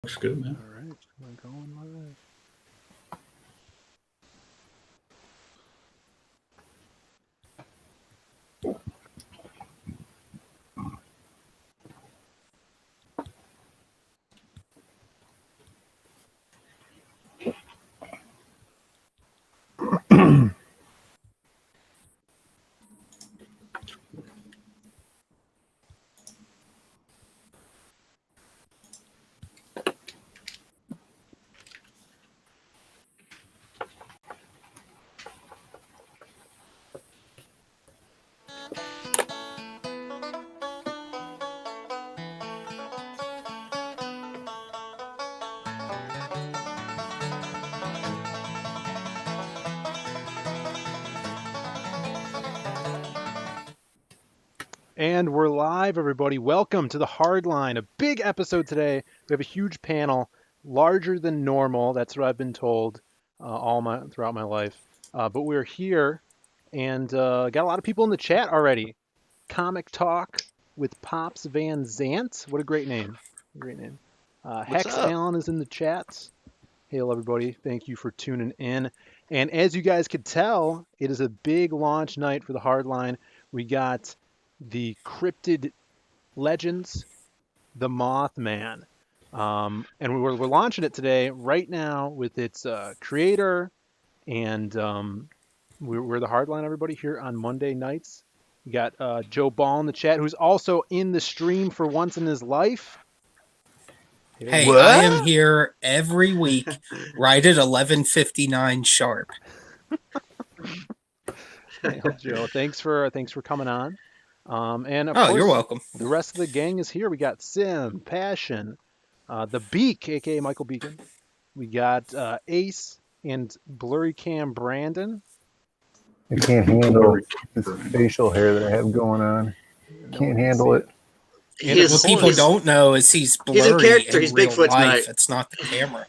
Looks good, man. All right, we're going live. And we're live, everybody. Welcome to the Hardline, a big episode today. We have a huge panel, larger than normal. That's what I've been told throughout my life. But we're here and got a lot of people in the chat already. Comic Talk with Pops Van Zant. What a great name. Great name. Hex up? Allen is in the chat. Hail, everybody. Thank you for tuning in. And as you guys could tell, it is a big launch night for the Hardline. We got the Cryptid Legends, the Mothman. And we're launching it today, right now, with its creator. And we're the Hardline, everybody, here on Monday nights. We got Joe Ball in the chat, who's also in the stream for once in his life. Hey, What? I am here every week, right at 11:59 sharp. Hail, Joe. Thanks for coming on. And of Oh, course, you're welcome. the rest of the gang is here. We got Sim, Passion, the Beak, aka Michael Beacon. We got Ace and Blurry Cam Brandon. I can't handle this facial hair that I have going on. Can't handle it. And What people don't know is he's blurry. He's a character. In He's real Bigfoot life. tonight. It's not the camera.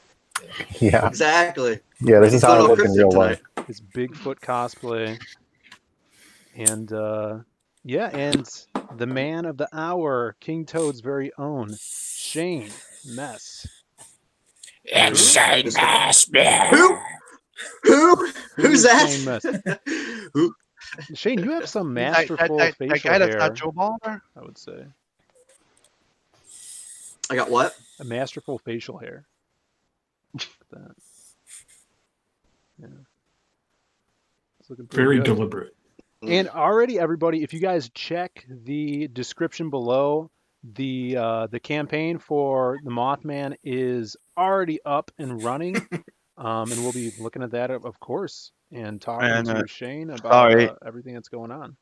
Yeah. Exactly. Yeah, this is how I Going look all in real cryptic life. His Bigfoot cosplay. And yeah, and the man of the hour, King Toad's very own, Shane Mess. It's Shane Mess. Who's that? Shane Mess? Who? Shane, you have some masterful that facial guy that's hair, not Joe Ball there? I would say. I got what? A masterful facial hair. Look at that. Yeah. It's looking pretty Very good. deliberate. And already, everybody, if you guys check the description below, the campaign for the Mothman is already up and running, and we'll be looking at that, of course, and talking to Shane about everything that's going on.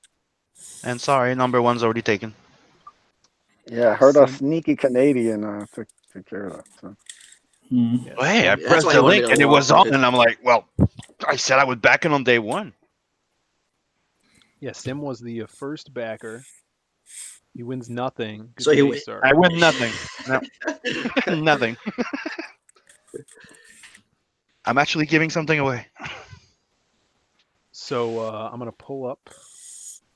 And sorry, number one's already taken. Yeah, I heard a sneaky Canadian took care of that. So. Yeah. Well, hey, I That's pressed why the he wanted link to and it go was off. on, and I'm like, well, I said I would back it on day one. Yeah, Sim was the first backer. He wins nothing. Good So he day, w- sir. I win nothing. No, nothing. I'm actually giving something away. So I'm gonna pull up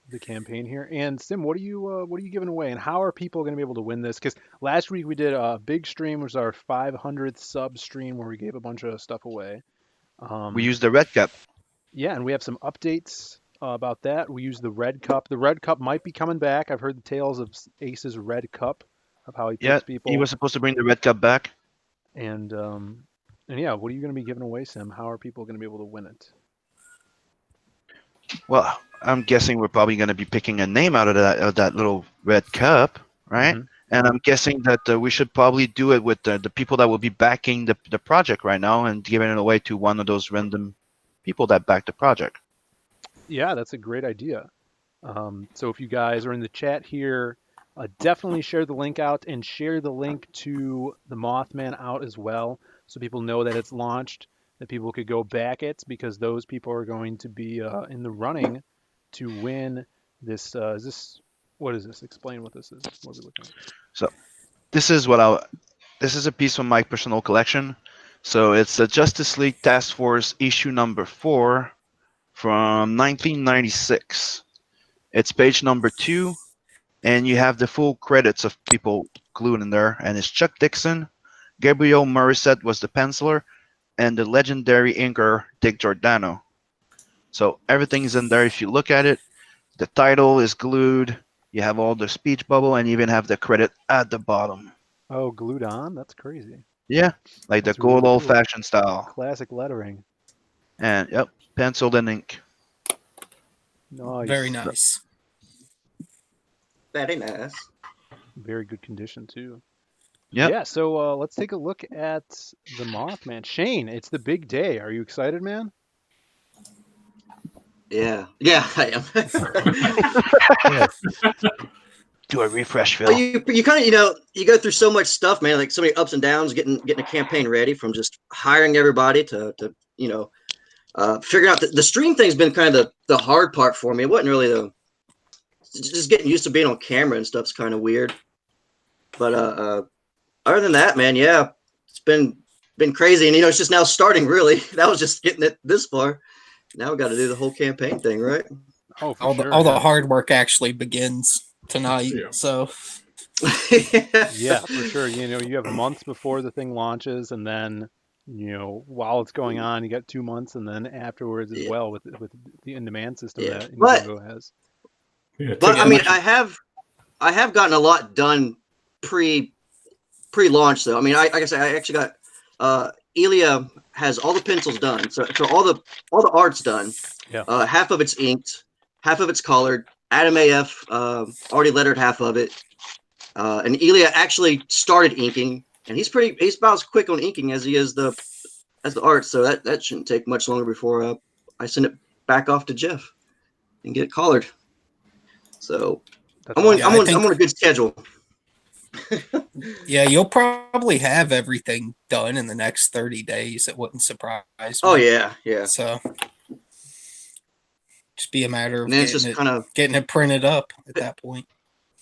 the campaign here. And Sim, what are you giving away, and how are people going to be able to win this? Because last week we did a big stream, which was our 500th sub stream, where we gave a bunch of stuff away. We used the red cup. Yeah, and we have some updates about that. We use the red cup. The red cup might be coming back. I've heard the tales of Ace's red cup, of how he picks Yeah, people. he was supposed to bring the red cup back. And yeah, what are you going to be giving away, Sim? How are people going to be able to win it? Well, I'm guessing we're probably going to be picking a name out of that little red cup, right? Mhm. And I'm guessing that we should probably do it with the people that will be backing the project right now and giving it away to one of those random people that back the project. Yeah, that's a great idea. So if you guys are in the chat here, definitely share the link out and share the link to the Mothman out as well, so people know that it's launched, that people could go back it, because those people are going to be in the running to win this. What is this? Explain what this is. What are we looking at? So this is a piece from my personal collection. So it's the Justice League Task Force issue number 4 from 1996. It's page number 2, and you have the full credits of people glued in there. And it's Chuck Dixon, Gabriel Morissette was the penciler, and the legendary inker Dick Giordano. So everything's in there. If you look at it, the title is glued. You have all the speech bubble, and you even have the credit at the bottom. Oh, glued on? That's crazy. Yeah, like That's the good really cool. old-fashioned style. Classic lettering. And yep, penciled and ink. Nice. Very nice. Very nice. Very good condition too. Yep. Yeah, so let's take a look at the Mothman. Shane, it's the big day. Are you excited, man? Yeah, I am. Do a refresh, Phil. Well, you kind of you go through so much stuff, man. Like so many ups and downs, getting a campaign ready, from just hiring everybody to figuring out the stream thing's been kind of the hard part for me. It wasn't really just getting used to being on camera and stuff's kind of weird. But other than that, man, yeah, it's been crazy, and it's just now starting. Really, that was just getting it this far. Now we got to do the whole campaign thing, right? Oh, for All sure. the hard work actually begins tonight. Yeah. So Yeah, for sure. You have months before the thing launches, and then while it's going on, you got 2 months, and then afterwards as well with the in-demand system Yeah. that But- Indiegogo has. Yeah, But I mean, much- I have gotten a lot done pre-launch though. I mean, like I said, I actually got Elia has all the pencils done, so all the art's done. Yeah. Half of it's inked, half of it's colored. Adam AF already lettered half of it, and Elia actually started inking, and he's about as quick on inking as he is the art. So that shouldn't take much longer before I send it back off to Jeff and get it colored. So That's I'm on awesome. I'm on a good schedule. yeah, you'll probably have everything done in the next 30 days. It wouldn't surprise me. Oh yeah. So just be a matter of And then it's getting just kind of getting it printed up at that point.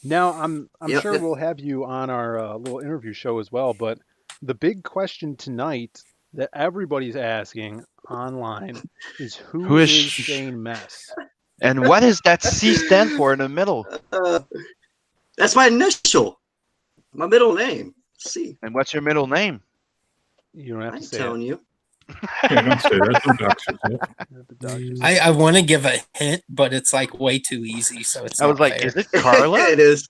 Now, I'm Yep. sure we'll have you on our little interview show as well, but the big question tonight that everybody's asking online is Who is Shane Mess? And what does that C stand for in the middle? that's my initial, my middle name. C. And what's your middle name? You don't have I to ain't say telling it. you. Yeah, don't say that. Don't dox yourself. You have to dox yourself. I want to give a hint, but it's like way too easy. So it's I was not like, fair. is it Carla? It is.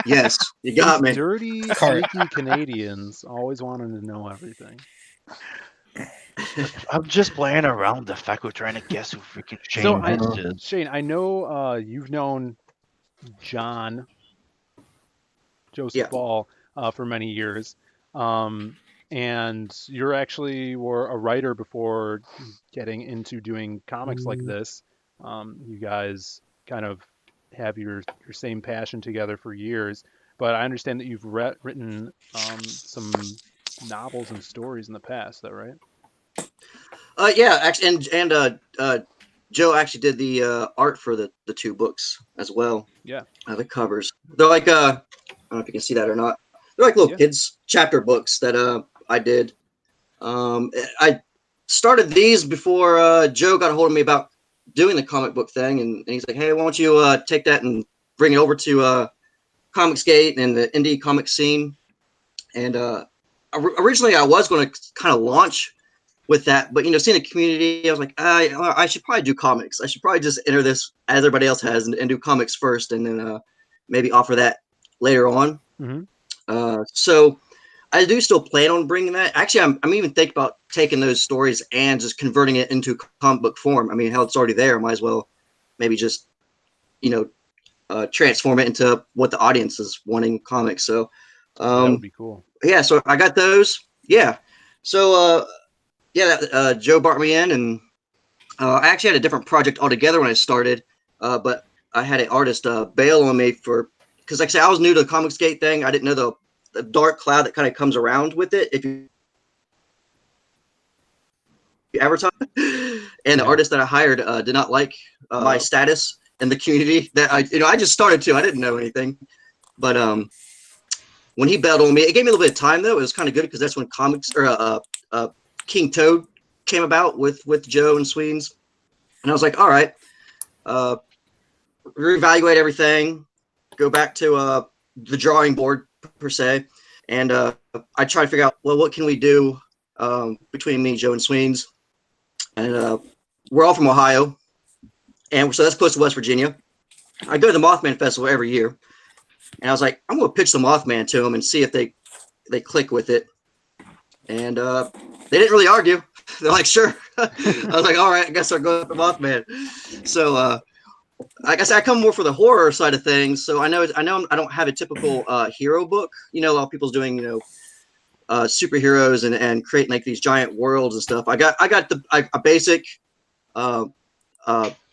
Yes, you got me. Dirty, Car- sneaky Canadians always wanting to know everything. I'm just playing around the fact we're trying to guess who freaking Shane So Mess is. Shane, I know you've known Joseph Yeah. Ball for many years, and you're actually were a writer before getting into doing comics like this. You guys kind of have your same passion together for years, but I understand that you've written some novels and stories in the past. Is that right? Yeah, actually, and Joe actually did the art for the 2 books as well. Yeah. The covers. They're like I don't know if you can see that or not. They're like little kids chapter books that I did. I started these before Joe got a hold of me about doing the comic book thing, and he's like, "Hey, why don't you take that and bring it over to Comicsgate and the indie comic scene?" And originally, I was going to kind of launch with that, but seeing the community, I was like, I should probably do comics. I should probably just enter this as everybody else has and do comics first, and then maybe offer that later on. Mhm. So I do still plan on bringing that. Actually, I'm even thinking about taking those stories and just converting it into comic book form. I mean, hell, it's already there. Might as well maybe just transform it into what the audience is wanting comics. So That would be cool. yeah, so I got those. Yeah. So Joe brought me in, and I actually had a different project altogether when I started, but I had an artist bail on me because, like I said, I was new to the Comicsgate thing. I didn't know the dark cloud that kind of comes around with it if you advertise. And the artist that I hired did not like my status in the community. That I just started to. I didn't know anything, but when he bailed on me, it gave me a little bit of time though. It was kind of good because that's when comics or King Toad came about with Joe and Sweens, and I was like, all right, reevaluate everything, go back to the drawing board per se, and I try to figure out, well, what can we do between me, Joe, and Sweens, and we're all from Ohio, and so that's close to West Virginia. I go to the Mothman Festival every year, and I was like, I'm going to pitch the Mothman to them and see if they click with it. And they didn't really argue. They're like, sure. I was like, all right, I guess I'll go with the Mothman. So like I said, I come more for the horror side of things. So I know I don't have a typical hero book. You know, a lot of people's doing, superheroes and creating like these giant worlds and stuff. I got a basic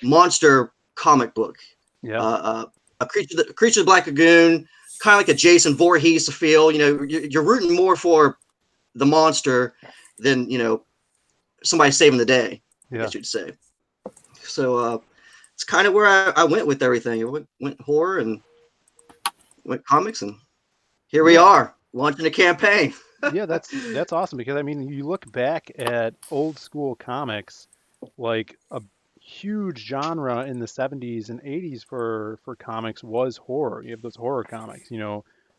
monster comic book. Yeah. A creature of the Black Lagoon, kind of like a Jason Voorhees feel. You know, you're rooting more for the monster than, somebody saving the day, I guess you'd say. So it's kind of where I went with everything. I went horror and went comics, and here we are launching a campaign. Yeah, that's awesome, because I mean, you look back at old school comics, like a huge genre in the 70s and 80s for comics was horror. You have those horror comics,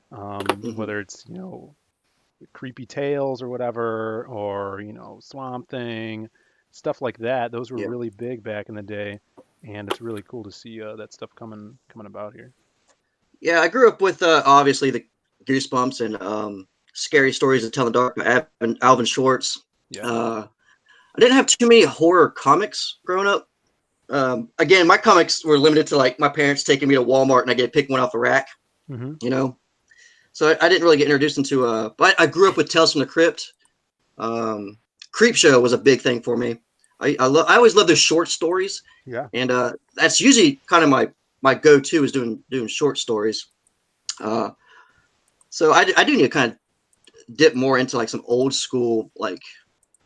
whether it's Creepy Tales or whatever, or Swamp Thing, stuff like that. Those were really big back in the day, and it's really cool to see that stuff coming about here. Yeah, I grew up with obviously the Goosebumps and Scary Stories to Tell in the Dark by Alvin Schwartz. I didn't have too many horror comics growing up. Again, my comics were limited to like my parents taking me to Walmart and I get to pick one off the rack. So I didn't really get introduced into but I grew up with Tales from the Crypt. Creepshow was a big thing for me. I always loved the short stories. Yeah. And that's usually kind of my go-to is doing short stories. So I do need to kind of dip more into like some old school like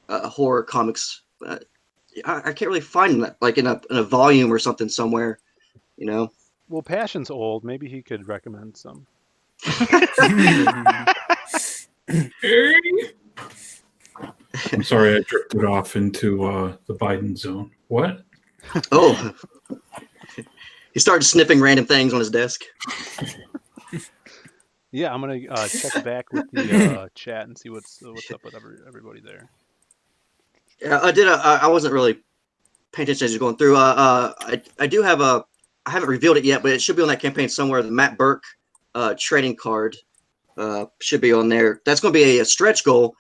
horror comics. I can't really find that like in a volume or something somewhere, Well, Passion's old. Maybe he could recommend some. I'm sorry, I drifted off into the Biden zone. What? Oh, he started sniffing random things on his desk. Yeah, I'm gonna check back with the chat and see what's up with everybody there. Yeah, I wasn't really paying attention as you're going through. I do have I haven't revealed it yet, but it should be on that campaign somewhere. The Matt Burke trading card should be on there. That's going to be a stretch goal.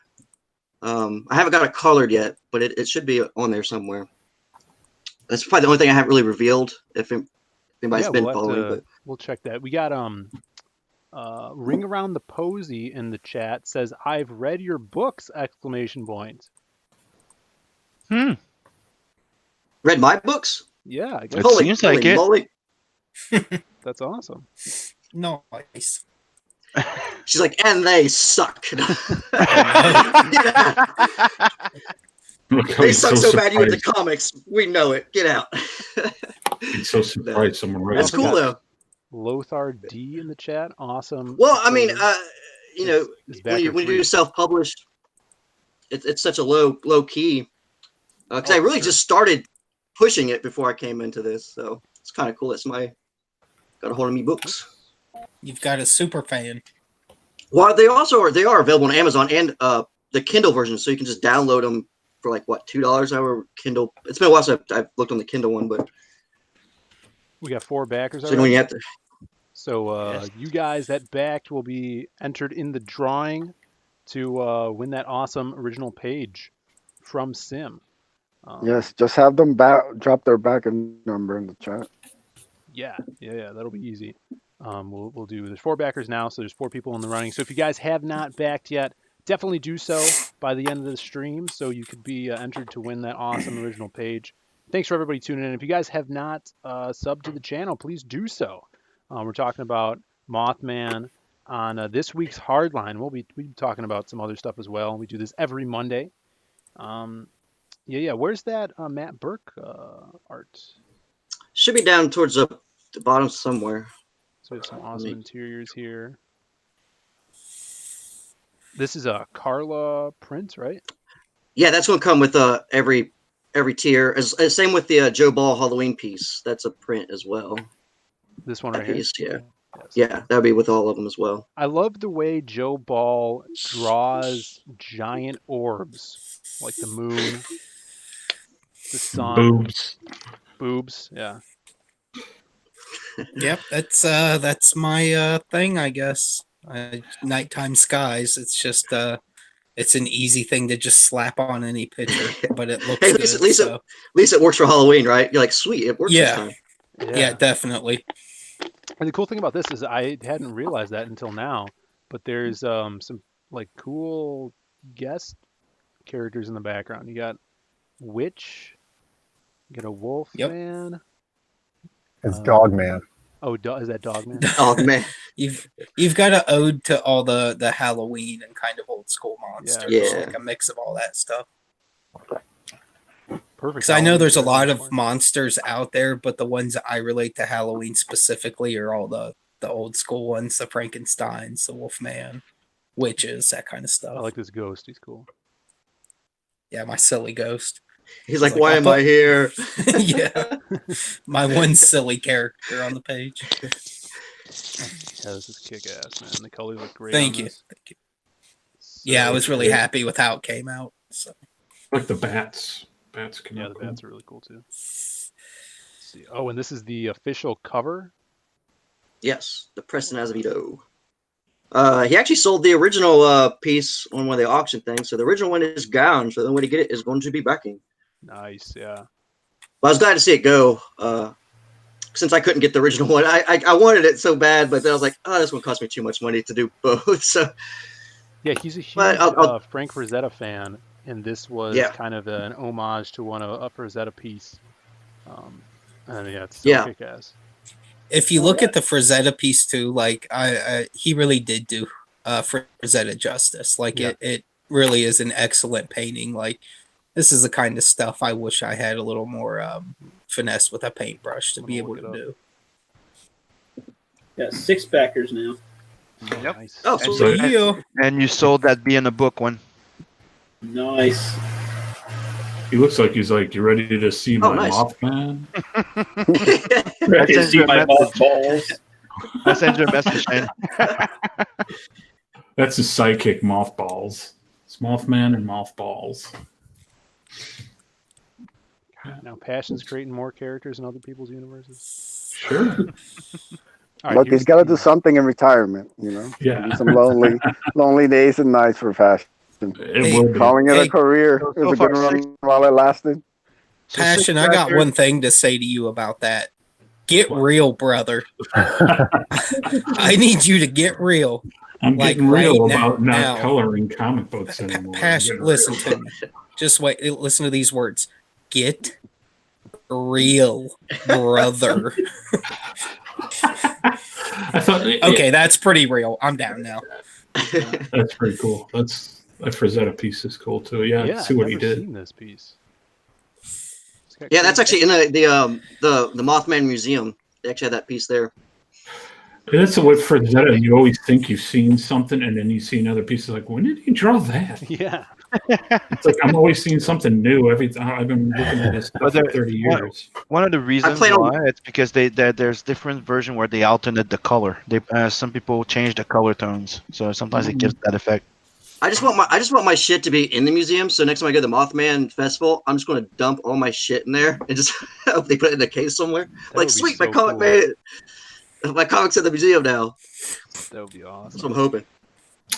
I haven't got it colored yet, but it should be on there somewhere. That's probably the only thing I haven't really revealed. If anybody's been following, but we'll check that. We got Ring Around the Posy in the chat says, "I've read your books!" ! Read my books? Yeah, I guess. It seems like it. Moly. That's awesome. Nice. She's like, and they suck. They suck so bad you read the comics. We know it. Get out. He's so surprised someone read That's it. cool though. Lothar D in the chat. Awesome. Well, I mean, It's when you do self-published, it's such a low key. Because I really just started pushing it before I came into this, so it's kind of cool that somebody got a hold of me books. You've got a super fan. Well, they are available on Amazon and the Kindle version, so you can just download them for like what, $2 hour Kindle. It's been a while since I've looked on the Kindle one, but we got 4 backers. So when you have to, you guys that backed will be entered in the drawing to win that awesome original page from Sim. Yes, just have them drop their backing number in the chat. Yeah, that'll be easy. We'll do. There's 4 backers now, so there's 4 people in the running. So if you guys have not backed yet, definitely do so by the end of the stream, so you could be entered to win that awesome original page. Thanks for everybody tuning in. If you guys have not subbed to the channel, please do so. We're talking about Mothman on this week's Hardline. We'll be talking about some other stuff as well. We do this every Monday. Where's that Matt Burke art? should be down towards the bottom somewhere. So we have some awesome interiors here. This is a Carla print, right? Yeah, that's going to come with every tier. Same with the Joe Ball Halloween piece. That's a print as well. This one right here? Yeah. Yes. Yeah, that would be with all of them as well. I love the way Joe Ball draws giant orbs, like the moon, the sun, boobs. Yeah. Yep, that's my thing, I guess. Nighttime skies. It's just it's an easy thing to just slap on any picture, but it looks Hey, good. at least so. at least it works for Halloween, right? You're like, sweet, it works this Yeah. time. Yeah, definitely. And the cool thing about this is I hadn't realized that until now, but there's some like cool guest characters in the background. You got Witch, you got a Wolf Yep. Man. It's Dogman. Oh, is that Dogman? Oh man, You've got an ode to all the Halloween and kind of old school monsters. Yeah. Like a mix of all that stuff. Perfect. Because I know there's a lot Halloween of monsters out there, but the ones that I relate to Halloween specifically are all the old school ones, the Frankensteins, the Wolfman, witches, that kind of stuff. I like this ghost. He's cool. Yeah, my silly ghost. he's like, Like, why I am thought- I here? Yeah. My one silly character on the page. Yeah, this is kick-ass, man. The colors look great. Thank on you. this. Thank you. So Yeah, I was really good. happy with how it came out. So. Like the bats. Bats can Yeah, the bats are really cool too. Let's see. Oh, and this is the official cover. Yes, the Preston Azevedo. He actually sold the original piece on one of the auction things, so the original one is gone. So the only way to get it is going to be backing. Nice, yeah. But I was glad to see it go. Since I couldn't get the original one, I wanted it so bad, but then I was like, oh, this one cost me too much money to do both. So Yeah, he's a huge But I'll- Frank Frazetta fan, and this was Yeah. kind of an homage to one of a Frazetta piece. And yeah, it's so Yeah. kick-ass. If you look at the Frazetta piece too, like he really did do Frazetta justice. Like Yeah. it really is an excellent painting. Like this is the kind of stuff I wish I had a little more finesse with a paintbrush to I'm be gonna able look to it do. Got 6 backers now. Yep. Nice. Oh, And, so so, Yeah. and you sold that being a book one. Nice. He looks like he's like, you ready to see my nice. Mothman? Ready to sent see you a my message. balls. I sent you a message, Shane. That's his sidekick, Mothballs. It's Mothman and Mothballs. Now Passion's creating more characters in other people's universes. Sure. All right, Look, he's here's got to the- do something in retirement, you know. Yeah. Some lonely days and nights for fashion. It Hey, would be. Calling it Hey. a career. So It was a far, good six- run while it lasted. So Passion, I got one thing to say to you about that. Get real, brother. I need you to get real. I'm like getting real right about not now. coloring comic books anymore. I'm Passion, getting listen real. to me. Just wait. Listen to these words. Get real, brother. I thought, Okay, that's pretty real. I'm down now. that's pretty cool. That Frazetta piece is cool too. Yeah, Yeah, see what I've he never did. seen this piece. It's got yeah, that's crazy- actually in the Mothman Museum. They actually had that piece there. That's what Frazetta. You always think you've seen something, and then you see another piece. Like, when did he draw that? Yeah. It's like I'm always seeing something new. Every time I've been looking at this stuff But for there- 30 years. One of the reasons plan on- why it's because there's different version where they alternate the color. They some people change the color tones, so sometimes it gives that effect. I just want my shit to be in the museum. So next time I go to the Mothman Festival, I'm just going to dump all my shit in there and just hope they put it in a case somewhere. That Like, would be sweet, so my comic cool. made it. My comic's in the museum now. That would be That's what awesome. I'm hoping.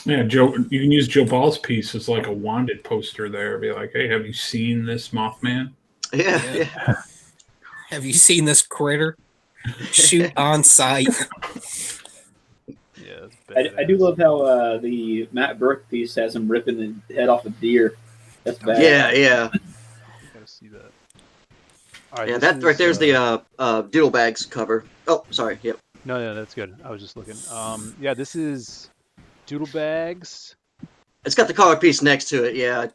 Yeah, Joe. You can use Joe Ball's piece as like a wanted poster there. Be like, hey, have you seen this Mothman? Yeah, Yeah. yeah. Have you seen this critter? Shoot on sight. Yeah, it's I do badass. love how the Matt Burke piece has him ripping the head off a deer. That's bad. Yeah, yeah. Gotta see that. All right, Yeah, this that right is, there's the Doodle Bags cover. Oh, sorry. Yep. No, yeah, that's good. I was just looking. Yeah, this is Doodle Bags. It's got the color piece next to it. Yeah.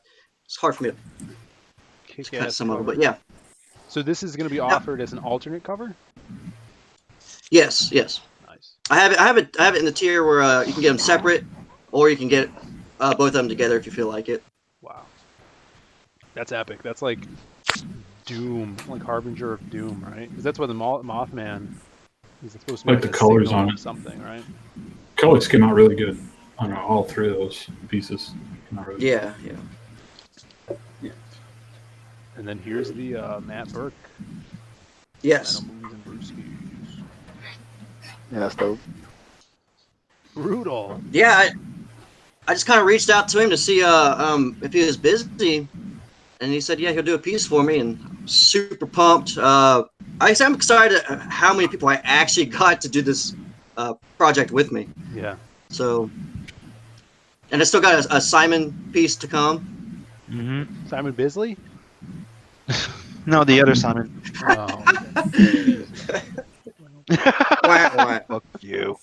It's hard for me to cut Kick-ass some of them, cover. but yeah. So this is going to be offered as an alternate cover. Yes, yes. Nice. I have it in the tier where you can get them separate, or you can get both of them together if you feel like it. Wow. That's epic. That's like Doom, like Harbinger of Doom, right? Because that's what the Mothman Is it supposed to Like make the a colors signal on of it. something, right? Colors came out really good on all three of those pieces. Came out really good. Yeah. And then here's the Matt Burke. Yes. Metal Movies and Brewskis. Yeah, that's dope. Brutal. Yeah, I just kind of reached out to him to see if he was busy, and he said, yeah, he'll do a piece for me, and I'm super pumped. I'm excited at how many people I actually got to do this project with me. Yeah. So, and I still got a Simon piece to come. Simon Bisley? No, the other Simon. Oh. Fuck you.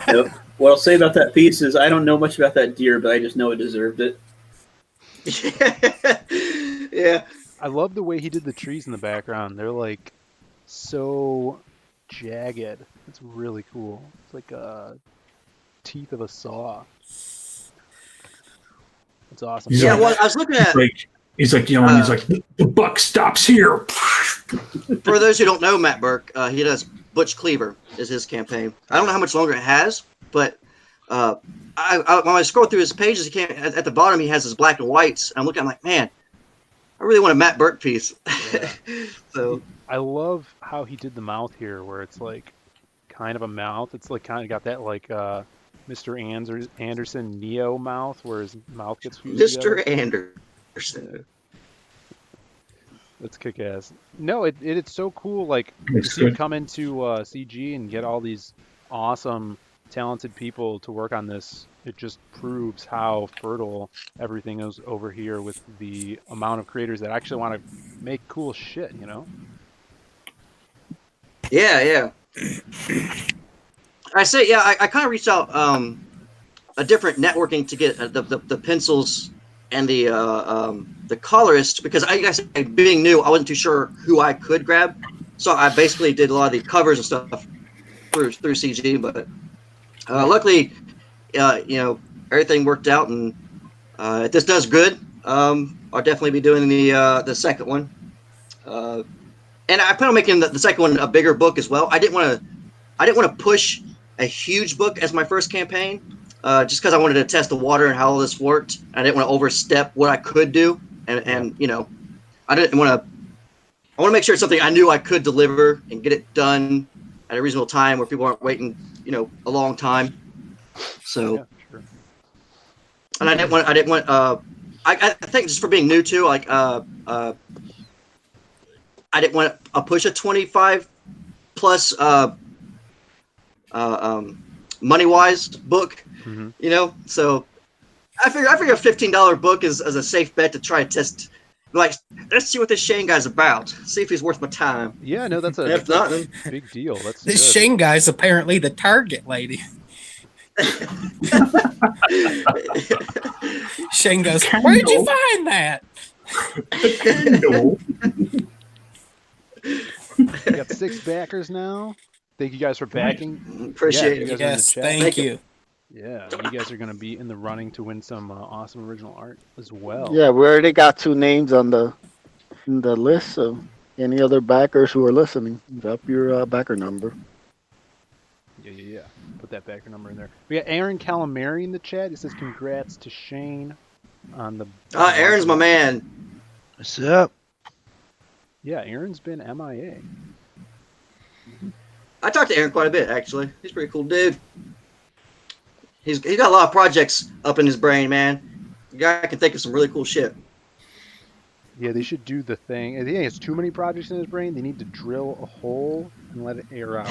Nope. What I'll say about that piece is I don't know much about that deer, but I just know it deserved it. Yeah. I love the way he did the trees in the background. They're like so jagged. It's really cool. It's like teeth of a saw. It's awesome. He's Yeah, like- well, I was looking at, He's like yelling. He's like, the buck stops here. for those who don't know Matt Burke, he does Butch Cleaver is his campaign. I don't know how much longer it has, but when I scroll through his pages, he can't, at the bottom he has his black and whites. And I'm looking, I'm like, man, I really want a Matt Burke piece. Yeah. So I love how he did the mouth here, where it's like kind of a mouth. It's like kind of got that like Mr. Anderson Neo mouth, where his mouth gets fused together. Mr. Anderson. That's kick ass. No, it's so cool. Like to It's see him good. come into CG and get all these awesome, talented people to work on this. It just proves how fertile everything is over here with the amount of creators that actually want to make cool shit. You know? Yeah. I say, yeah, I kind of reached out a different networking to get the pencils and the colorist, because I guess being new, I wasn't too sure who I could grab. So I basically did a lot of the covers and stuff through CG, but luckily, everything worked out, and if this does good, I'll definitely be doing the second one. And I plan on making the second one a bigger book as well. I didn't want to push a huge book as my first campaign, just because I wanted to test the water and how all this worked. I didn't want to overstep what I could do, and I didn't want to. I want to make sure it's something I knew I could deliver and get it done at a reasonable time where people aren't waiting, a long time. So, Yeah, sure. and I didn't want. I think just for being new too, like I didn't want to push a 25 plus money wise book, So I figure a $15 book is a safe bet to try to test. Like, let's see what this Shane guy's about. See if he's worth my time. Yeah, no, that's If not, then a big deal. That's This good. Shane guy's apparently the target lady. Shane goes, where'd you find that? We got 6 backers now. Thank you guys for backing. appreciate you it. guys are in the Yes, chat. thank you. Yeah, you guys are going to be in the running to win some awesome original art as well. Yeah, we already got 2 names on the list. So any other backers who are listening, drop your backer number. Yeah. Put that backer number in there. We got Aaron Calamari in the chat. He says congrats to Shane on the. Aaron's my man. What's up? Yeah, Aaron's been MIA. I talked to Aaron quite a bit, actually. He's a pretty cool dude. He's got a lot of projects up in his brain, man. The guy can think of some really cool shit. Yeah, they should do the thing. I think he has too many projects in his brain. They need to drill a hole and let it air out.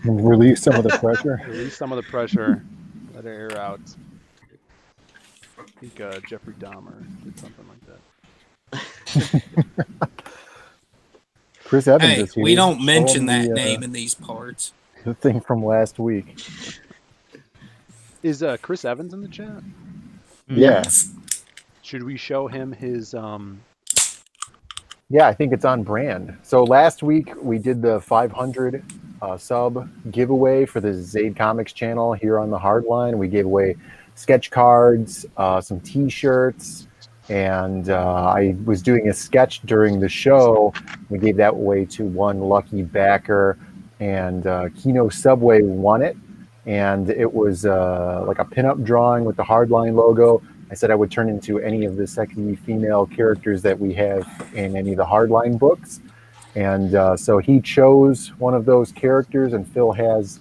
Release some of the pressure. Release some of the pressure. Let it air out. I think Jeffrey Dahmer did something like that. Chris Evans Hey, is here. we don't Show mention him that the, name in these parts. The thing from last week. Is Chris Evans in the chat? Yeah. Should we show him his Yeah, I think it's on brand. So last week we did the 500 sub giveaway for the Zaid Comics channel here on the Hardline. We gave away sketch cards, some T-shirts, and I was doing a sketch during the show. We gave that away to one lucky backer. and Kino Subway won it. And it was like a pinup drawing with the Hardline logo. I said I would turn into any of the sexy female characters that we have in any of the Hardline books. And so he chose one of those characters, and Phil has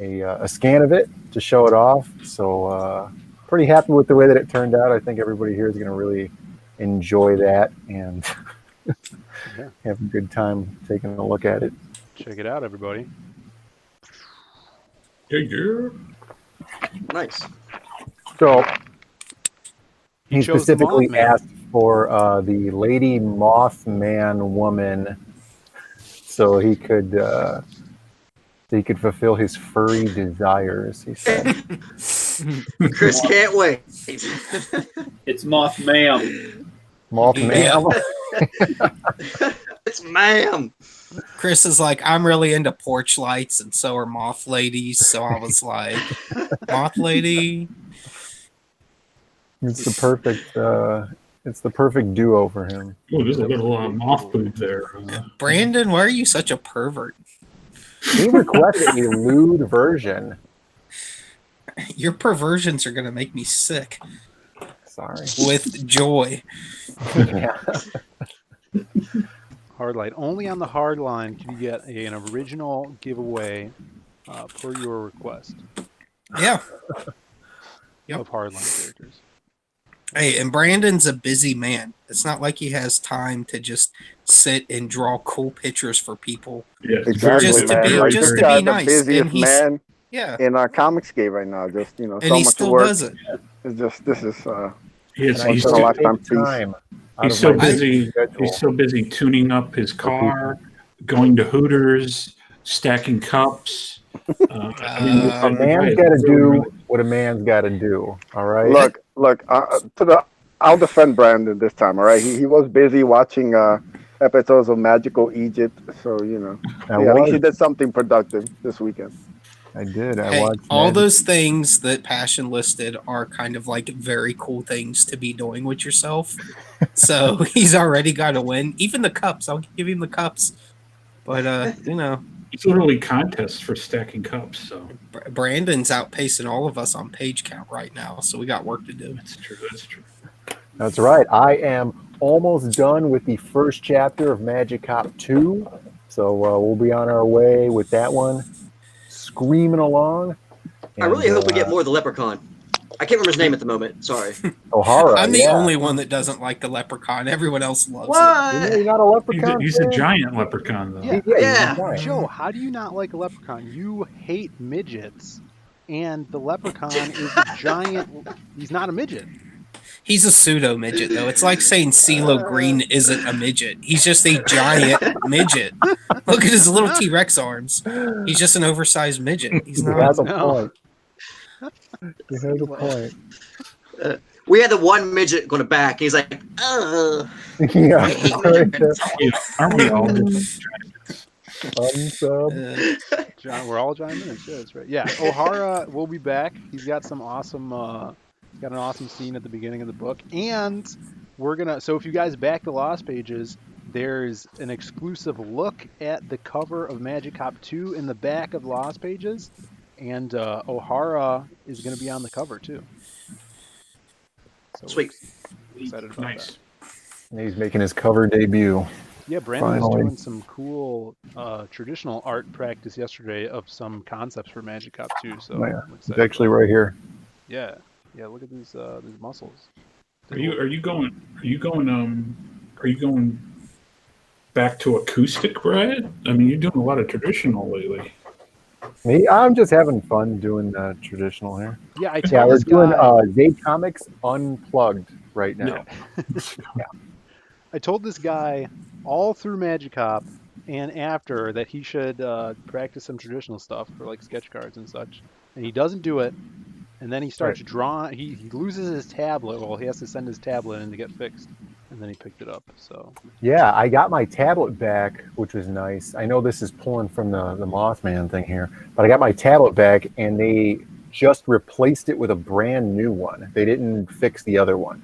a scan of it to show it off. So pretty happy with the way that it turned out. I think everybody here is going to really enjoy that and have a good time taking a look at it. Check it out, everybody. Yeah. Nice. So he chose the specifically Mothman. asked for the Lady Mothman woman, so he could fulfill his furry desires. He said, Chris can't wait. It's Mothman. "Mothman." It's ma'am. Chris is like, I'm really into porch lights, and so are moth ladies. So I was like, moth lady. It's the perfect duo for him. Oh, there's a little moth boob there. Brandon, why are you such a pervert? He requested a lewd version. Your perversions are gonna make me sick Sorry. with joy. Yeah. Hardline. Only on the Hardline can you get an original giveaway per your request Yeah. Yep. of Hardline characters. Hey, and Brandon's a busy man. It's not like he has time to just sit and draw cool pictures for people. Yeah, Exactly, Just to man. be- Like, just this to be guy's nice, the busiest and he's- man Yeah. in our comics game right now. Just And so he much still work. does it. It's just this is He's And I so took lifetime piece. time out He's of so my busy. schedule. He's so busy tuning up his car, going to Hooters, stacking cups. I mean, A man's got to do what a man's got to do. All right. Look. I'll defend Brandon this time. All right, he was busy watching episodes of Magical Egypt, so I at least he was. did something productive this weekend. I did. I Hey, watched all Magic. those things that Passion listed are kind of like very cool things to be doing with yourself. So he's already got to win. Even the cups. I'll give him the cups. But, It's literally contests for stacking cups. So Brandon's outpacing all of us on page count right now. So we got work to do. that's true. That's true. That's right. I am almost done with the first chapter of Magic Cop 2. So we'll be on our way with that one, screaming along. I really hope we get more of the leprechaun. I can't remember his name at the moment. Sorry. O'Hara. I'm the yeah. only one that doesn't like the leprechaun. Everyone else loves it. What? You're not a leprechaun. He's a fan? giant leprechaun, though. Yeah. Yeah. he's a giant. Joe, how do you not like a leprechaun? You hate midgets, and the leprechaun is a giant. He's not a midget. He's a pseudo midget, though. It's like saying CeeLo Green isn't a midget. He's just a giant midget. Look at his little T-Rex arms. He's just an oversized midget. He's He not. has a No. point. He has a point. We had the one midget going to back. He's like, ugh. Yeah. Aren't we all just Unsub. We're all giant minutes. Yeah, that's right. Yeah, O'Hara will be back. He's got some awesome. He's got an awesome scene at the beginning of the book, and we're gonna. So if you guys back the Lost Pages, there's an exclusive look at the cover of Magic Cop 2 in the back of Lost Pages, and O'Hara is gonna be on the cover too. So Sweet. we're excited about nice? that. He's making his cover debut. Yeah, Brandon was Finally. doing some cool traditional art practice yesterday of some concepts for Magic Cop 2. So Oh, yeah. I'm It's excited actually about right here. it. Yeah. Yeah, look at these muscles. Are you going back to acoustic, Brad? I mean, you're doing a lot of traditional lately. Me, I'm just having fun doing traditional here. Yeah, I Yeah, told we're this doing guy. Zaid Comics Unplugged right now. I told this guy all through Magic Cop and after that he should practice some traditional stuff for like sketch cards and such, and he doesn't do it. And then he starts drawing. He loses his tablet. Well, he has to send his tablet in to get fixed, and then he picked it up. So Yeah, I got my tablet back, which was nice. I know this is pulling from the Mothman thing here, but I got my tablet back, and they just replaced it with a brand new one. They didn't fix the other one.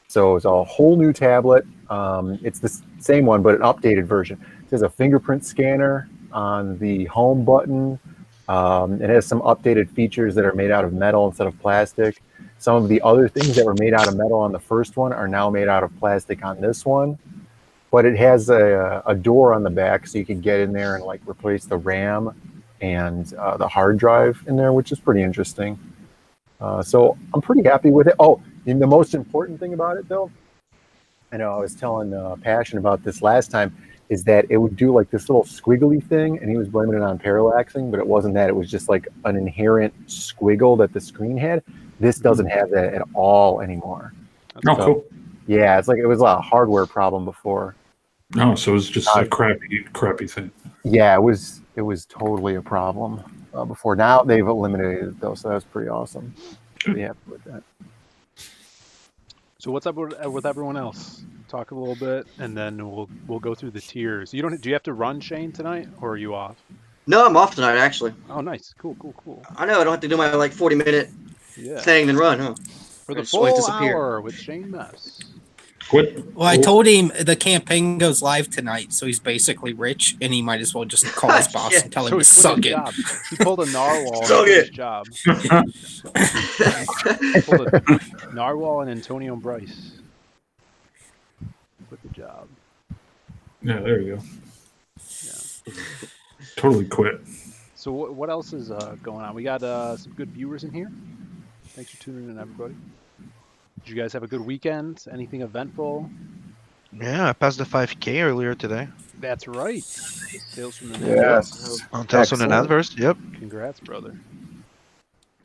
So it's a whole new tablet. It's the same one, but an updated version. It has a fingerprint scanner. on the home button. It has some updated features that are made out of metal instead of plastic. Some of the other things that were made out of metal on the first one are now made out of plastic on this one. But it has a door on the back, so you can get in there and like replace the RAM and the hard drive in there, which is pretty interesting. So I'm pretty happy with it. Oh, and the most important thing about it, though, I know I was telling Passion about this last time, is that it would do like this little squiggly thing, and he was blaming it on parallaxing, but it wasn't that. It was just like an inherent squiggle that the screen had. This doesn't have that at all anymore. Oh, cool. Yeah, it's like it was a hardware problem before. No, so it was just a crappy thing. Yeah, it was totally a problem before. Now they've eliminated it though, so that was pretty awesome. Pretty happy with that. So what's up with everyone else? Talk a little bit, and then we'll go through the tiers. Do you have to run, Shane, tonight, or are you off? No, I'm off tonight actually. Oh, nice, cool. I know I don't have to do my like 40-minute thing then run, huh? For the full hour with Shane Mess. Well, I told him the campaign goes live tonight, so he's basically rich, and he might as well just call his boss and tell him to suck it. He pulled a narwhal Suck for it. his job. He pulled a narwhal and Antonio and Bryce. Quit the job. Yeah, there you go. Yeah. Totally quit. So what else is going on? We got some good viewers in here. Thanks for tuning in, everybody. Did you guys have a good weekend? Anything eventful? Yeah, I passed the 5K earlier today. That's right. Sales from the Yes. On Tales on the NATVERSE, yep. Congrats, brother.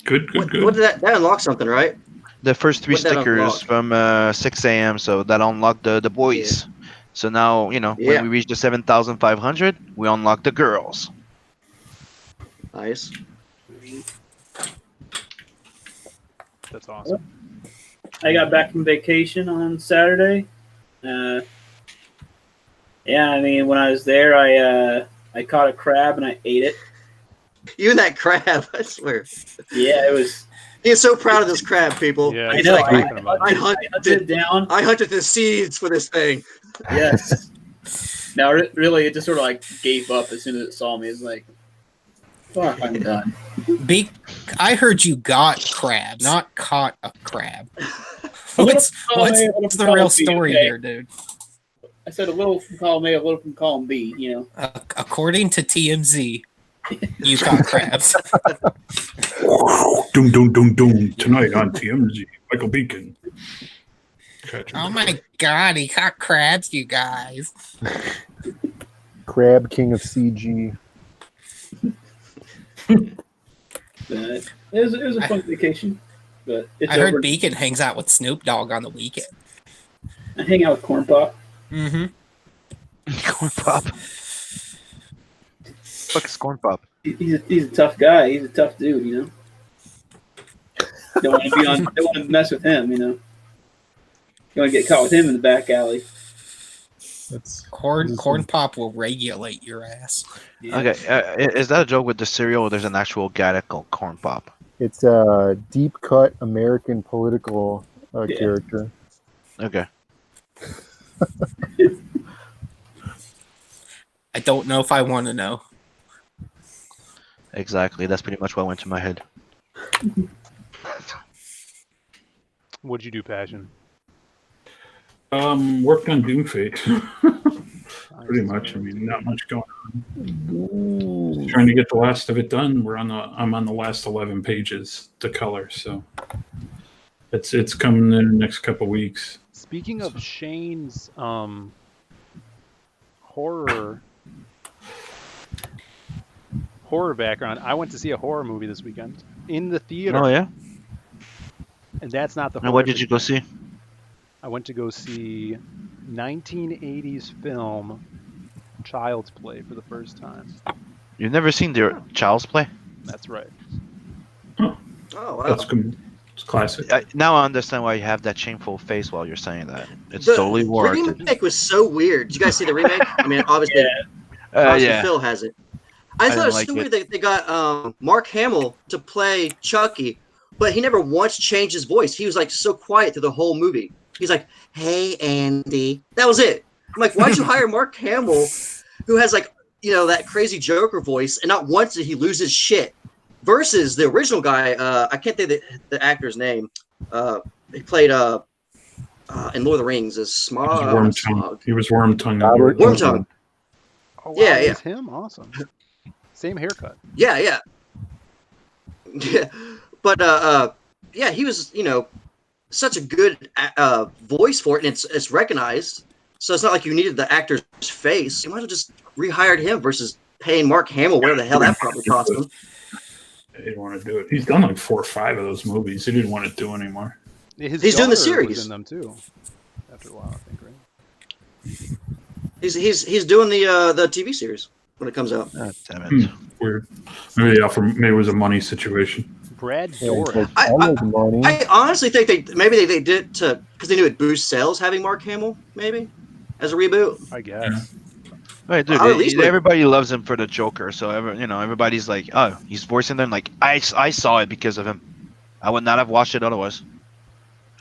Good. What did that unlock something, right? The first 3 What that stickers unlock? from 6 a.m., so that unlocked the boys. So now, when we reach the 7,500, we unlock the girls. Nice. That's awesome. I got back from vacation on Saturday. Yeah, I mean, when I was there, I caught a crab and I ate it. You and that crab, I swear. Yeah, it was. He is so proud of this crab, people. Yeah, I know. I hunted it down. I hunted the seeds for this thing. Yes. Now, really, it just sort of like gave up as soon as it saw me. It's like, fuck, I'm done. I heard you got crab, not caught a crab. What's the real story here, dude? I said a little from column A, a little from column B, According to TMZ, you caught crabs. Doom. Tonight on TMZ, Michael Beacon. Oh my god, he caught crabs, you guys. Crab King of CG. It was a fun vacation, but it's I heard over. Beacon hangs out with Snoop Dogg on the weekend. I hang out with Corn Pop. Mm-hmm. Corn Pop. Fuck is Corn Pop? He's a tough guy. He's a tough dude, Don't want to mess with him, You want to get caught with him in the back alley. Corn Pop will regulate your ass. Yeah. Okay, is that a joke with the cereal, or there's an actual guy that called Corn Pop? It's a deep cut American political character. Okay. I don't know if I want to know. Exactly. That's pretty much what went to my head. What'd you do, Passion? Worked on DOOMFATE. Pretty much. I mean, not much going on. Trying to get the last of it done. I'm on the last 11 pages to color, so it's coming in the next couple weeks. Speaking of Shane's horror background, I went to see a horror movie this weekend in the theater. Oh yeah. And that's not the. And what did you go see? I went to go see 1980s film Child's Play for the first time. You've never seen the Child's Play? That's right. Oh, wow. That's good. It's classic. Now I understand why you have that shameful face while you're saying that. It's The totally warranted. remake was so weird. Did you guys see the remake? I mean, obviously, Yeah. Phil has it. I thought it was like so it. weird that they got Mark Hamill to play Chucky, but he never once changed his voice. He was like so quiet through the whole movie. He's like, "Hey, Andy." That was it. I'm like, why'd you hire Mark Hamill, who has like that crazy Joker voice, and not once did he lose his shit. Versus the original guy, I can't think of the actor's name. He played in Lord of the Rings as Smog. He was Wormtongue. Wormtongue. Oh, wow, Yeah, it's him. Awesome. Same haircut. Yeah. But yeah, he was such a good voice for it, and it's recognized. So it's not like you needed the actor's face. You might have just rehired him versus paying Mark Hamill whatever the hell that probably cost him. He didn't want to do it. He's done like 4 or 5 of those movies. He didn't want to do anymore. He's doing the series. Was in them too. After a while, I think, right? He's doing the TV series when it comes out. Oh, damn it. Weird. Maybe it was a money situation. Brad Dourif. I honestly think they did it because they knew it boost sales having Mark Hamill maybe as a reboot. I guess. Right, dude. Everybody loves him for the Joker, so everybody's like, oh, he's voicing them. Like I saw it because of him. I would not have watched it otherwise.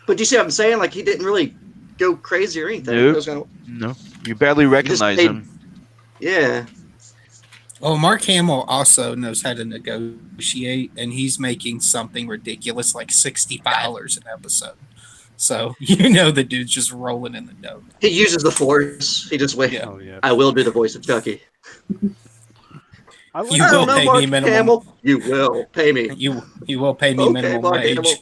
But do you see what I'm saying? Like he didn't really go crazy or anything. No, you barely recognize him. Yeah. Oh, Mark Hamill also knows how to negotiate, and he's making something ridiculous like $60 an episode. So the dude's just rolling in the dough. He uses the Force. He just waits. Yeah. Oh, yeah. I will do the voice of Chucky. You will pay me minimum. Hamill. You will pay me. You will pay me minimum Mark wage. Hamill.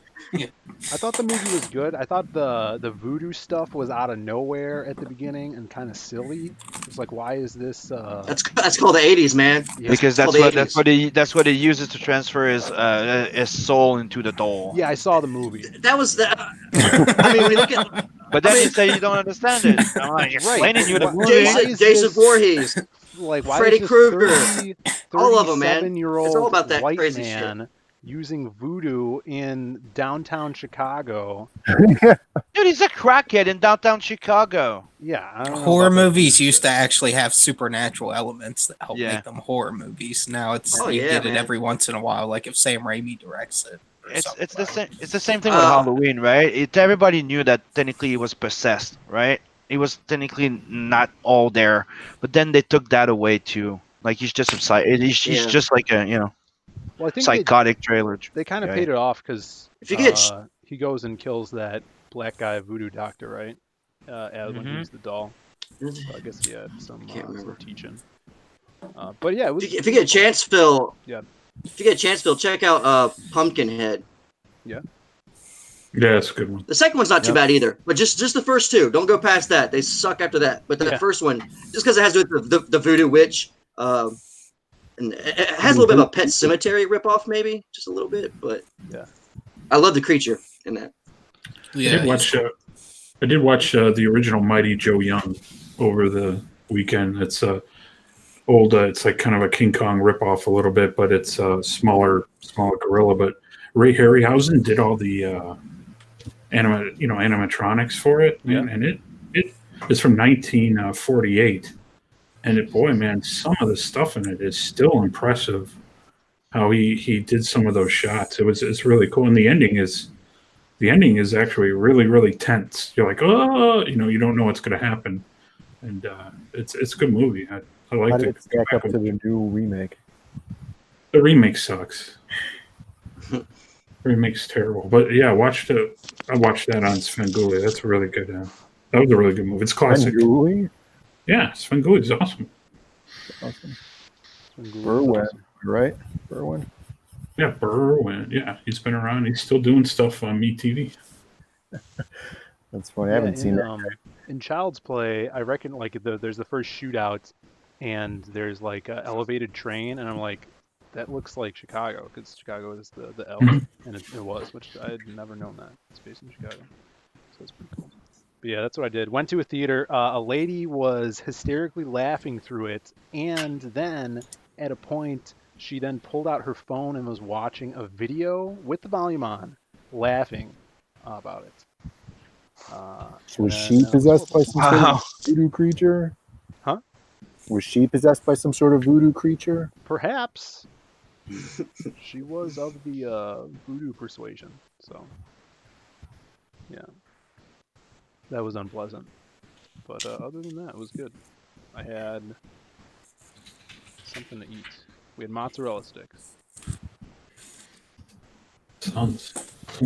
I thought the movie was good. I thought the voodoo stuff was out of nowhere at the beginning and kind of silly. It's like, why is this? That's called the '80s, man. Yeah. Because that's what he uses to transfer his soul into the doll. Yeah, I saw the movie. That was the. I mean, when you look at. But then you say you don't understand it. I'm explaining you the movie. Jason Voorhees, like why Freddy is this Krueger, all of them, man. 37-year-old It's all about that white crazy man shit. using voodoo in downtown Chicago? Dude, he's a crackhead in downtown Chicago. Yeah, I don't know Horror about that. movies used to actually have supernatural elements that help Yeah. make them horror movies. Now it's Oh, you yeah, get it man. every once in a while, like if Sam Raimi directs it. or It's something the like same. It's the same thing with Halloween, right? Everybody knew that technically he was possessed, right? He was technically not all there, but then they took that away too. Like he's just he's just like a Well, I think psychotic trailer. they kind of guy. paid it off because If you get he goes and kills that black guy voodoo doctor, right? As when he was the doll. So I guess he had some teaching. But yeah, it was, if you get a chance, Phil. Yeah. If you get a chance, Phil, check out Pumpkinhead. Yeah. Yeah, it's a good one. The second one's not too bad either, but just the first two. Don't go past that. They suck after that. But the first one, just because it has to do with the voodoo witch, and it has a little bit of a Pet Cemetery ripoff, maybe just a little bit. But yeah, I love the creature in that. Yeah, I did watch the original Mighty Joe Young over the weekend. It's old. It's like kind of a King Kong ripoff a little bit, but it's a smaller gorilla. But Ray Harryhausen did all the animatronics for it, man, and it is from 1948. And boy, man, some of the stuff in it is still impressive. How he did some of those shots. It's really cool. And the ending is actually really, really tense. You're like, oh, you don't know what's going to happen. And it's a good movie. I like How it. did it stack up to the new remake? The remake sucks. The remake's terrible. But yeah, I watched that on Svengoolie. That's a really good. That was a really good movie. It's classic. Svengoolie? Yeah, Svengoolie is awesome. Awesome. Berwyn, right? Berwyn. Yeah, Berwyn. Yeah, he's been around. He's still doing stuff on MeTV. That's funny. I haven't seen that. In Child's Play, I reckon there's the first shootout, and there's like an elevated train, and I'm like, that looks like Chicago because Chicago is the L, and it was, which I had never known that it's based in Chicago. So it's pretty cool. But yeah, that's what I did. Went to a theater. A lady was hysterically laughing through it, and then at a point, she then pulled out her phone and was watching a video with the volume on, laughing about it. Was she possessed by some sort of voodoo creature? Huh? Was she possessed by some sort of voodoo creature? Perhaps. She was of the voodoo persuasion, so yeah, that was unpleasant. But other than that, it was good. I had something to eat. We had mozzarella sticks. Sounds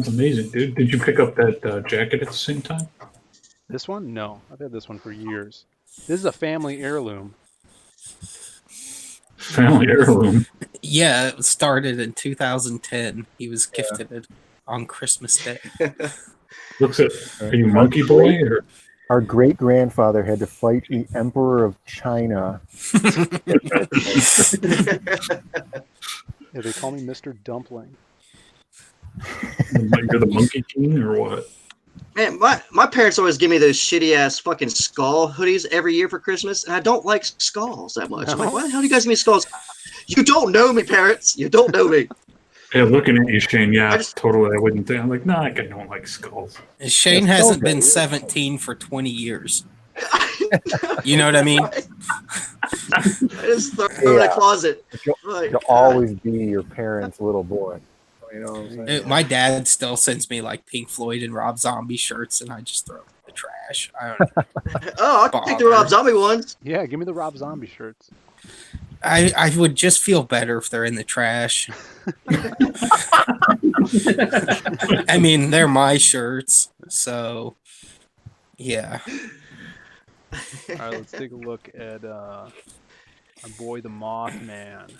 amazing, dude. Did you pick up that jacket at the same time? This one? No, I've had this one for years. This is a family heirloom. Family heirloom. Yeah, it started in 2010. He was gifted it on Christmas Day. Looks at. Are you Monkey Boy or? Our great grandfather had to fight the Emperor of China. Yeah, they call me Mr. Dumpling. You're the Monkey King or what? Man, my parents always give me those shitty ass fucking skull hoodies every year for Christmas, and I don't like skulls that much. I'm like, why the hell do you guys give me skulls? You don't know me, parents. You don't know me. Yeah, looking at you, Shane. Yeah, totally. I wouldn't think. I'm like, nah, I don't like skulls. Shane hasn't been 17 for 20 years. You know what I mean? I just throw it in a closet. You'll always be your parents' little boy. You know what I'm saying? My dad still sends me like Pink Floyd and Rob Zombie shirts, and I just throw them in the trash. I don't know. Oh, I'll take the Rob Zombie ones. Yeah, give me the Rob Zombie shirts. I would just feel better if they're in the trash. I mean, they're my shirts, so yeah. All right, let's take a look at our boy, the Mothman.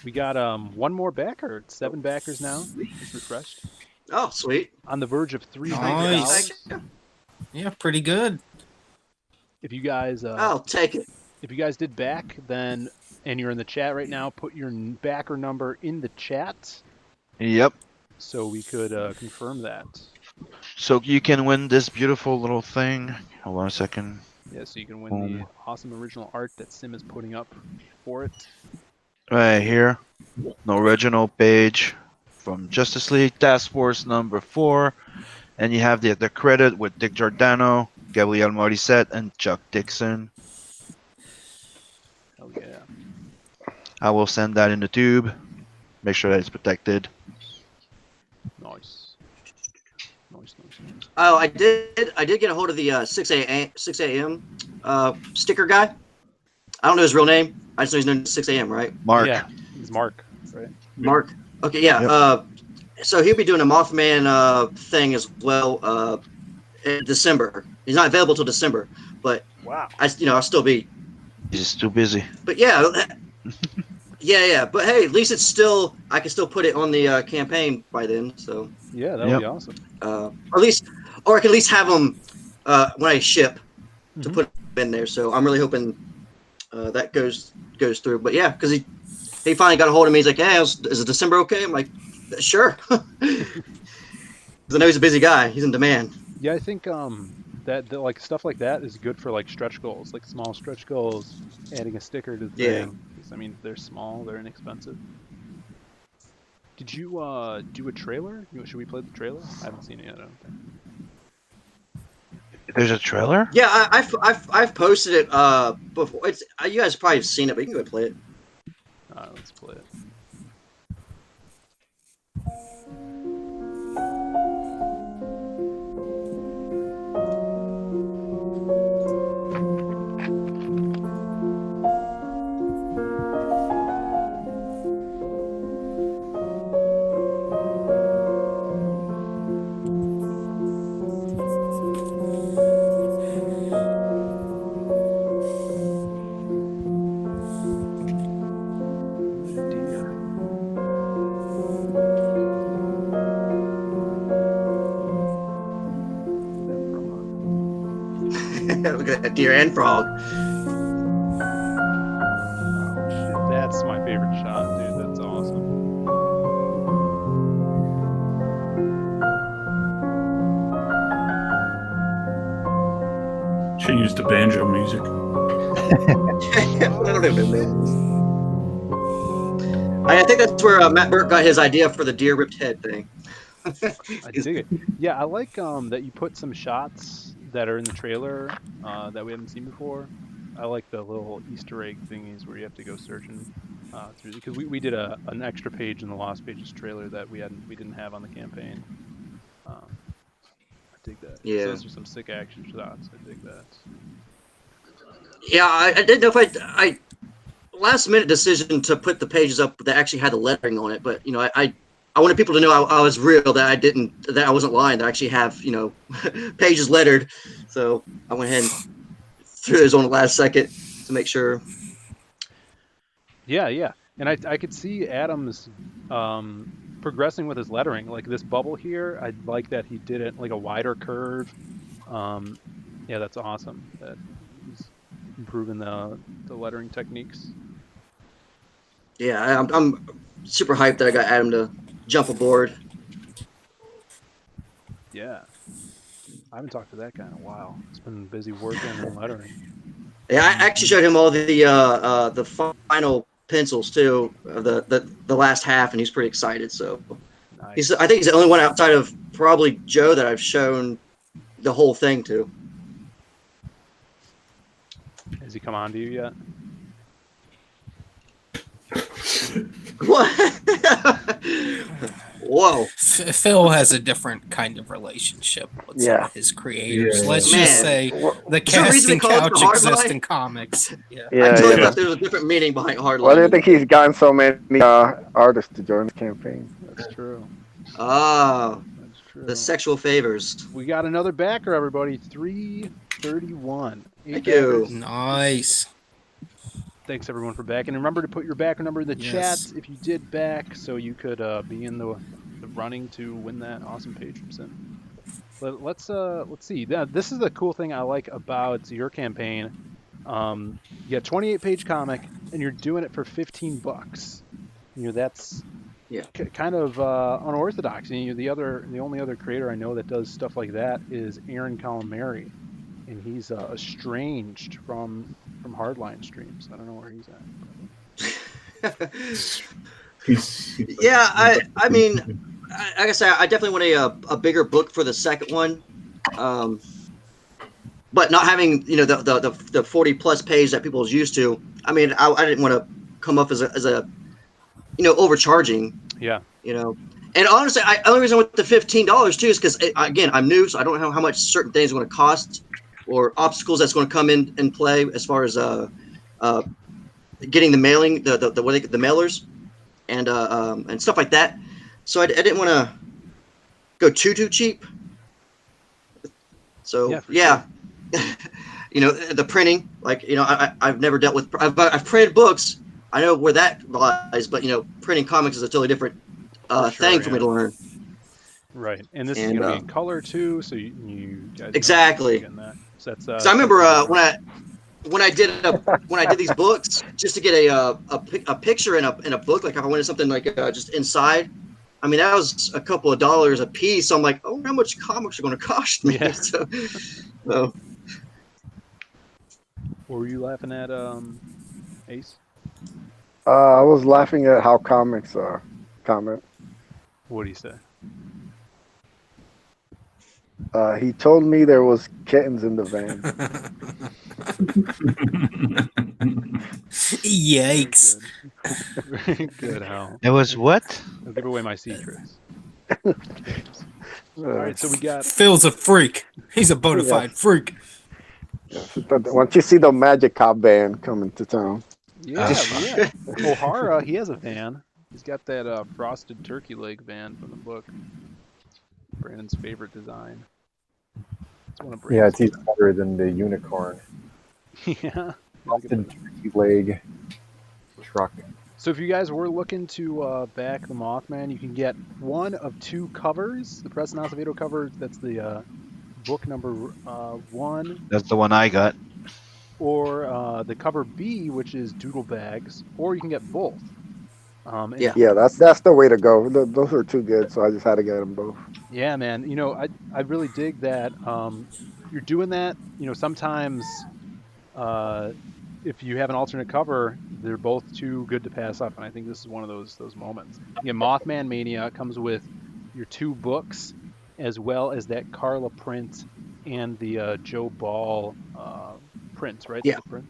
We got one more backer. It's 7 backers now. It's refreshed. Oh, sweet. On the verge of $300. Nice. Yeah, pretty good. If you guys, I'll take it. If you guys did back, then and you're in the chat right now, put your backer number in the chat. Yep. So we could confirm that. So you can win this beautiful little thing. Hold on a second. Yeah, so you can win the awesome original art that Sim is putting up for it. Right here. The original page from Justice League Task Force number 4. And you have the credit with Dick Giordano, Gabriel Morissette, and Chuck Dixon. Oh, yeah. I will send that in the tube. Make sure that it's protected. Nice. Nice. Oh, I did get a hold of the 6 a.m. Sticker guy. I don't know his real name. I just know he's known as 6 a.m. Right? Mark. Yeah, he's Mark, right? Mark. Okay, yeah. Yep. So he'll be doing a Mothman thing as well in December. He's not available till December, but wow. I'll still be. He's too busy. But yeah, yeah. But hey, at least it's still. I can still put it on the campaign by then. So yeah, that would be awesome. Or I can at least have them when I ship to put them in there. So I'm really hoping that goes through. But yeah, because he finally got a hold of me. He's like, "Hey, is it December okay?" I'm like, "Sure." Because I know he's a busy guy. He's in demand. Yeah, I think that like stuff like that is good for like stretch goals, like small stretch goals. Adding a sticker to the thing. I mean, they're small, they're inexpensive. Did you do a trailer? Should we play the trailer? I haven't seen it yet. I don't think. There's a trailer? Yeah, I've posted it before. It's you guys probably have seen it, but you can go play it. All right, let's play it. Look at that deer and frog. Oh, shit. That's my favorite shot, dude. That's awesome. She used the banjo music. I think that's where Matt Burke got his idea for the deer ripped head thing. I dig it. Yeah, I like that you put some shots that are in the trailer that we haven't seen before. I like the little Easter egg thingies where you have to go searching through, because we did an extra page in the Lost Pages trailer that we didn't have on the campaign. I dig that. Yeah. So those are some sick action shots. I dig that. Yeah, I didn't know if last minute decision to put the pages up that actually had the lettering on it. But I wanted people to know I was real, that I wasn't lying, that I actually have pages lettered. So I went ahead and threw those on the last second to make sure. Yeah. And I could see Adam's progressing with his lettering. Like this bubble here, I like that he did it like a wider curve. Yeah, that's awesome. That he's improving the lettering techniques. Yeah, I'm super hyped that I got Adam to jump aboard. Yeah. I haven't talked to that guy in a while. He's been busy working and lettering. Yeah, I actually showed him all the final pencils too, the last half, and he's pretty excited. So Nice. I think he's the only one outside of probably Joe that I've shown the whole thing to. Has he come on to you yet? What? Whoa. Phil has a different kind of relationship with some of his creators. Yeah. Let's Man. just say the Is there a reason casting they call it the couch hard exists line? in comics. Yeah. I Yeah, totally yeah. thought there was a different meaning behind hardline. Why do you think he's gotten so many artists to join the campaign? That's true. Oh, That's true. the sexual favors. We got another backer, everybody. 331. Thank you. Nice. Thanks everyone for backing. And remember to put your backer number in the Yes. chat if you did back, so you could be in the running to win that awesome page from Sin. But let's see. Yeah, this is the cool thing I like about your campaign. You got 28-page comic, and you're doing it for $15. That's kind of unorthodox. And the only other creator I know that does stuff like that is Aaron Calamari, and he's estranged from Hardline streams. I don't know where he's at. Yeah, I mean, like I said, I definitely want a bigger book for the second one, but not having the 40+ page that people is used to. I mean, I didn't want to come up as a overcharging. Yeah. And honestly, the only reason I went to $15 too is because again, I'm new, so I don't know how much certain things are going to cost or obstacles that's going to come in play as far as getting the mailing, the mailers, and stuff like that. So I didn't want to go too cheap. So yeah. The printing, like I've never dealt with. I've printed books. I know where that lies, but printing comics is a totally different thing for me to learn. Right, and this is going to be in color too, so you guys exactly. So that's, so I remember when I did these books, just to get a picture in a book, like if I wanted something like just inside. I mean, that was a couple of dollars a piece. So I'm like, oh, how much comics are going to cost me? Yeah. So, what were you laughing at, Ace? I was laughing at how comics comment. What do you say? He told me there was kittens in the van. Yikes. Very good, Hal. It was what? I'll give away my secrets. All right, so we got Phil's a freak. He's a bona fide freak. Once you see the Magic Cop band coming to town. Yeah. O'Hara, he has a van. He's got that frosted turkey leg van from the book. Brandon's favorite design. It's one of Brandon's it's even better than the unicorn. yeah. Frosted turkey leg truck. So if you guys were looking to back the Mothman, you can get one of two covers. The Press and Acevedo cover, that's the book number 1. That's the one I got. Or the cover B, which is Doodle Bags, or you can get both. Yeah, that's the way to go. Those are too good, so I just had to get them both. Yeah, man. I really dig that. You're doing that. Sometimes if you have an alternate cover, they're both too good to pass up, and I think this is one of those moments. Mothman Mania comes with your 2 books, as well as that Carla print and the Joe Ball print, right? Yeah. That's the print?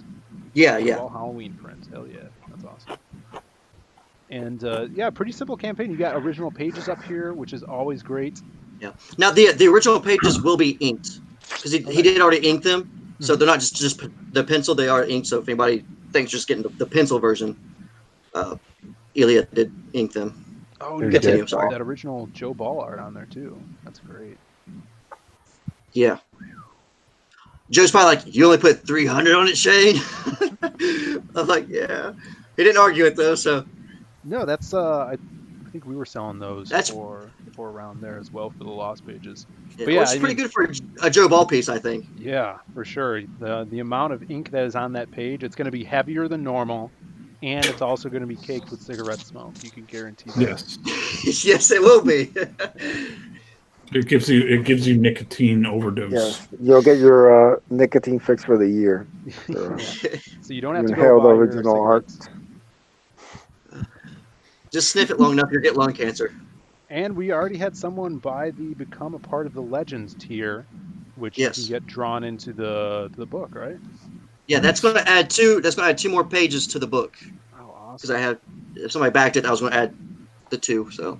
Yeah. Joe Ball Halloween print. Hell yeah, that's awesome. And pretty simple campaign. You got original pages up here, which is always great. Yeah. Now the original pages will be inked because he did already ink them, so they're not just the pencil. They are inked. So if anybody thanks just getting the pencil version. Ilya did ink them. Oh, Dude, Continue, yeah, sorry. that original Joe Ball art on there too. That's great. Yeah. Joe's probably like, you only put 300 on it, Shane. I'm like, yeah. He didn't argue it though, so No, that's I think we were selling those That's- for around there as well for the Lost Pages. yeah, But yeah, it's I pretty mean- good for a Joe Ball piece, I think. Yeah, for sure. The amount of ink that is on that page, it's going to be heavier than normal, and it's also going to be caked with cigarette smoke. You can guarantee that. Yes. Yes, it will be. It gives you nicotine overdose. Yes, you'll get your nicotine fix for the year. So, So you don't you have to inhale go the buy your original art. cigarettes. Just sniff it long enough, you'll get lung cancer. And we already had someone buy the Become a Part of the Legends tier, which Yes. you can get drawn into the book, right? Yeah, that's going to add two. That's going to add 2 more pages to the book Oh, because awesome. if somebody backed it, I was going to add the 2. So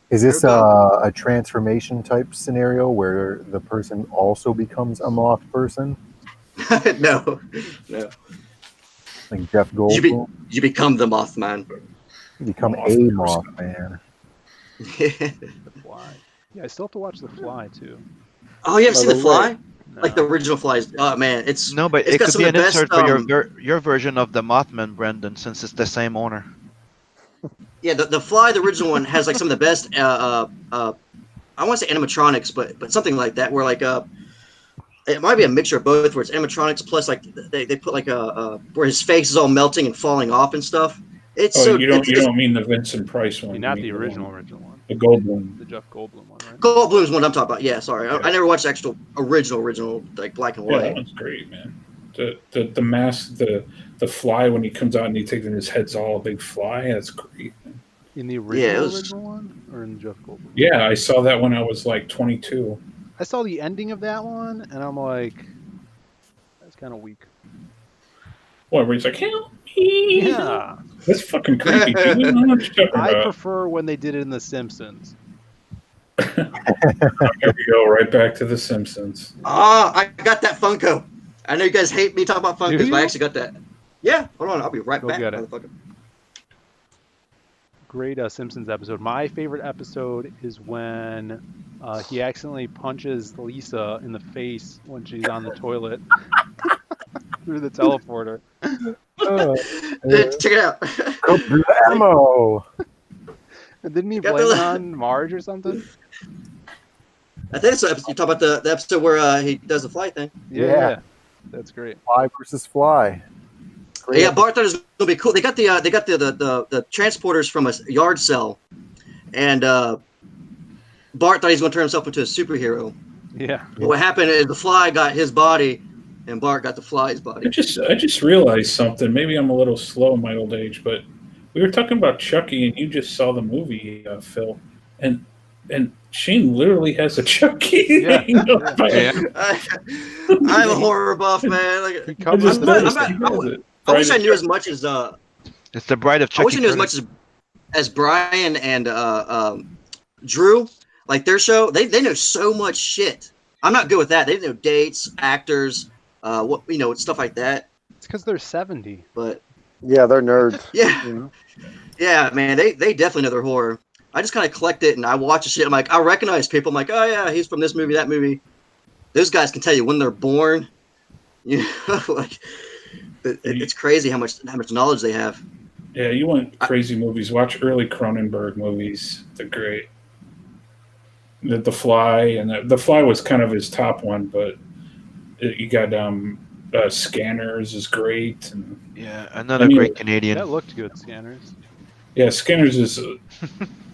Is this There we a transformation type scenario where the person also becomes a moth person, no. like Jeff You, be, Goldblum? you become the Mothman. Become Moth a person. moth man. The Fly. Yeah, I still have to watch The Fly, too. Oh, you haven't seen By the the Fly? No. Like the original Flies? Oh man, it's No, but It's it got could some be of an the best, insert for your version of the Mothman, Brendan, since it's the same owner. yeah. The Fly, the original one, has like some of the best. I want to say animatronics, but something like that, where like it might be a mixture of both, where it's animatronics plus like they put like where his face is all melting and falling off and stuff. It's Oh, so you don't it's- mean the Vincent Price I one? mean, you not mean the one- original one. The Goldblum. The Jeff Goldblum one, right? Goldblum's one I'm talking about. Yeah, sorry, Yeah. I never watched the actual original like black and Yeah, white. that one's great, man. The mask, the fly when he comes out and he takes his head's all a big fly. That's great. In the Yeah, original, it was- original one? Or in the Jeff Goldblum? Yeah, I saw that when I was like 22. I saw the ending of that one, and I'm like, that's kind of weak. What? Where he's like, help me! Yeah. That's fucking creepy, dude. I don't know what you're talking I about. prefer when they did it in The Simpsons. Here we go, right back to The Simpsons. Ah, I got that Funko. I know you guys hate me talking about Do Funkos, but I you? actually got that. Yeah, hold on, I'll be right Go back. get it. Motherfucker. Great Simpsons episode. My favorite episode is when he accidentally punches Lisa in the face when she's on the toilet through the teleporter. Check it out. Ammo. And didn't he Got blame the- it on Marge or something? I think it's the episode, you talk about the episode where he does the fly thing. Yeah. That's great. Fly versus fly. Great. Yeah, Bart thought it was gonna be cool. They got the transporters from a yard sale, and Bart thought he was gonna turn himself into a superhero. Yeah. But what happened is the fly got his body, and Bart got the fly's I body. just realized something. Maybe I'm a little slow in my old age, but we were talking about Chucky, and you just saw the movie, Phil, and Shane literally has a Chucky. Yeah. I'm a horror buff, man. He Like, covers I'm the not- face. I'm not- I wish I knew as much as It's the Bride of I wish Chucky. I knew as much Curtis. as Brian and Drew, like their show. They know so much shit. I'm not good with that. They know dates, actors, stuff like that. It's because they're 70. But Yeah, they're nerds. yeah, You know? yeah, man, they definitely know their horror. I just kind of collect it and I watch the shit. I'm like, I recognize people. I'm like, oh yeah, he's from this movie, that movie. Those guys can tell you when they're born. You know, like it's crazy how much knowledge they have. Yeah, you want crazy movies? Watch early Cronenberg movies. They're great. The Fly, and the Fly was kind of his top one, but you got Scanners is great, and Yeah, another I mean, great Canadian. That looked good, Scanners. yeah, Scanners is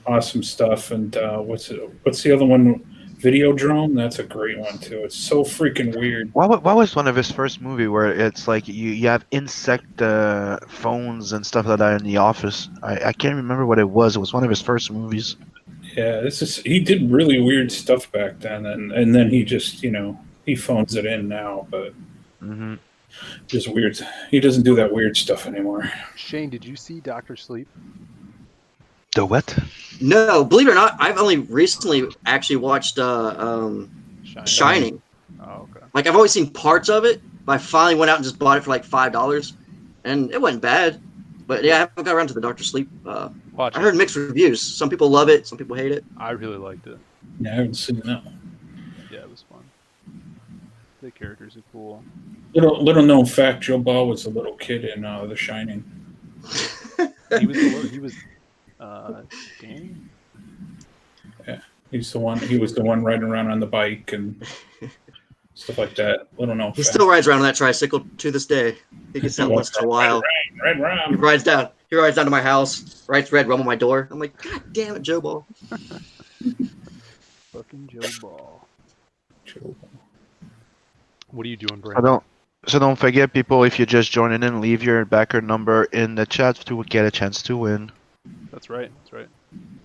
awesome stuff. And what's the other one? Videodrome. That's a great one too. It's so freaking weird. What was one of his first movie where it's like you have insect phones and stuff like that in the office? I can't remember what it was. It was one of his first movies. Yeah, he did really weird stuff back then, and then he just he phones it in now, but Hmm. just weird. He doesn't do that weird stuff anymore. Shane, did you see Dr. Sleep? The what? No, believe it or not, I've only recently actually watched Shining. Oh, okay. Like I've always seen parts of it, but I finally went out and just bought it for like $5. and it wasn't bad. But yeah, I haven't got around to the Doctor Sleep. Watch I heard it. mixed reviews. Some people love it, some people hate it. I really liked it. Yeah, I haven't seen that. Yeah, it was fun. The characters are cool. Little known fact: Joe Ball was a little kid in The Shining. He was Danny? He was the one riding around on the bike and stuff like that. Little known He fact. still rides around on that tricycle to this day. He gets out once in a while. Right, He Ram. rides down. He rides down to my house, writes Red Rum on my door. I'm like, God damn it, Joe Ball. Fucking Joe Ball. Joe Ball. What are you doing, So Brandon? don't forget, people, if you're just joining in, leave your backer number in the chat to get a chance to win. That's right. That's right. I'm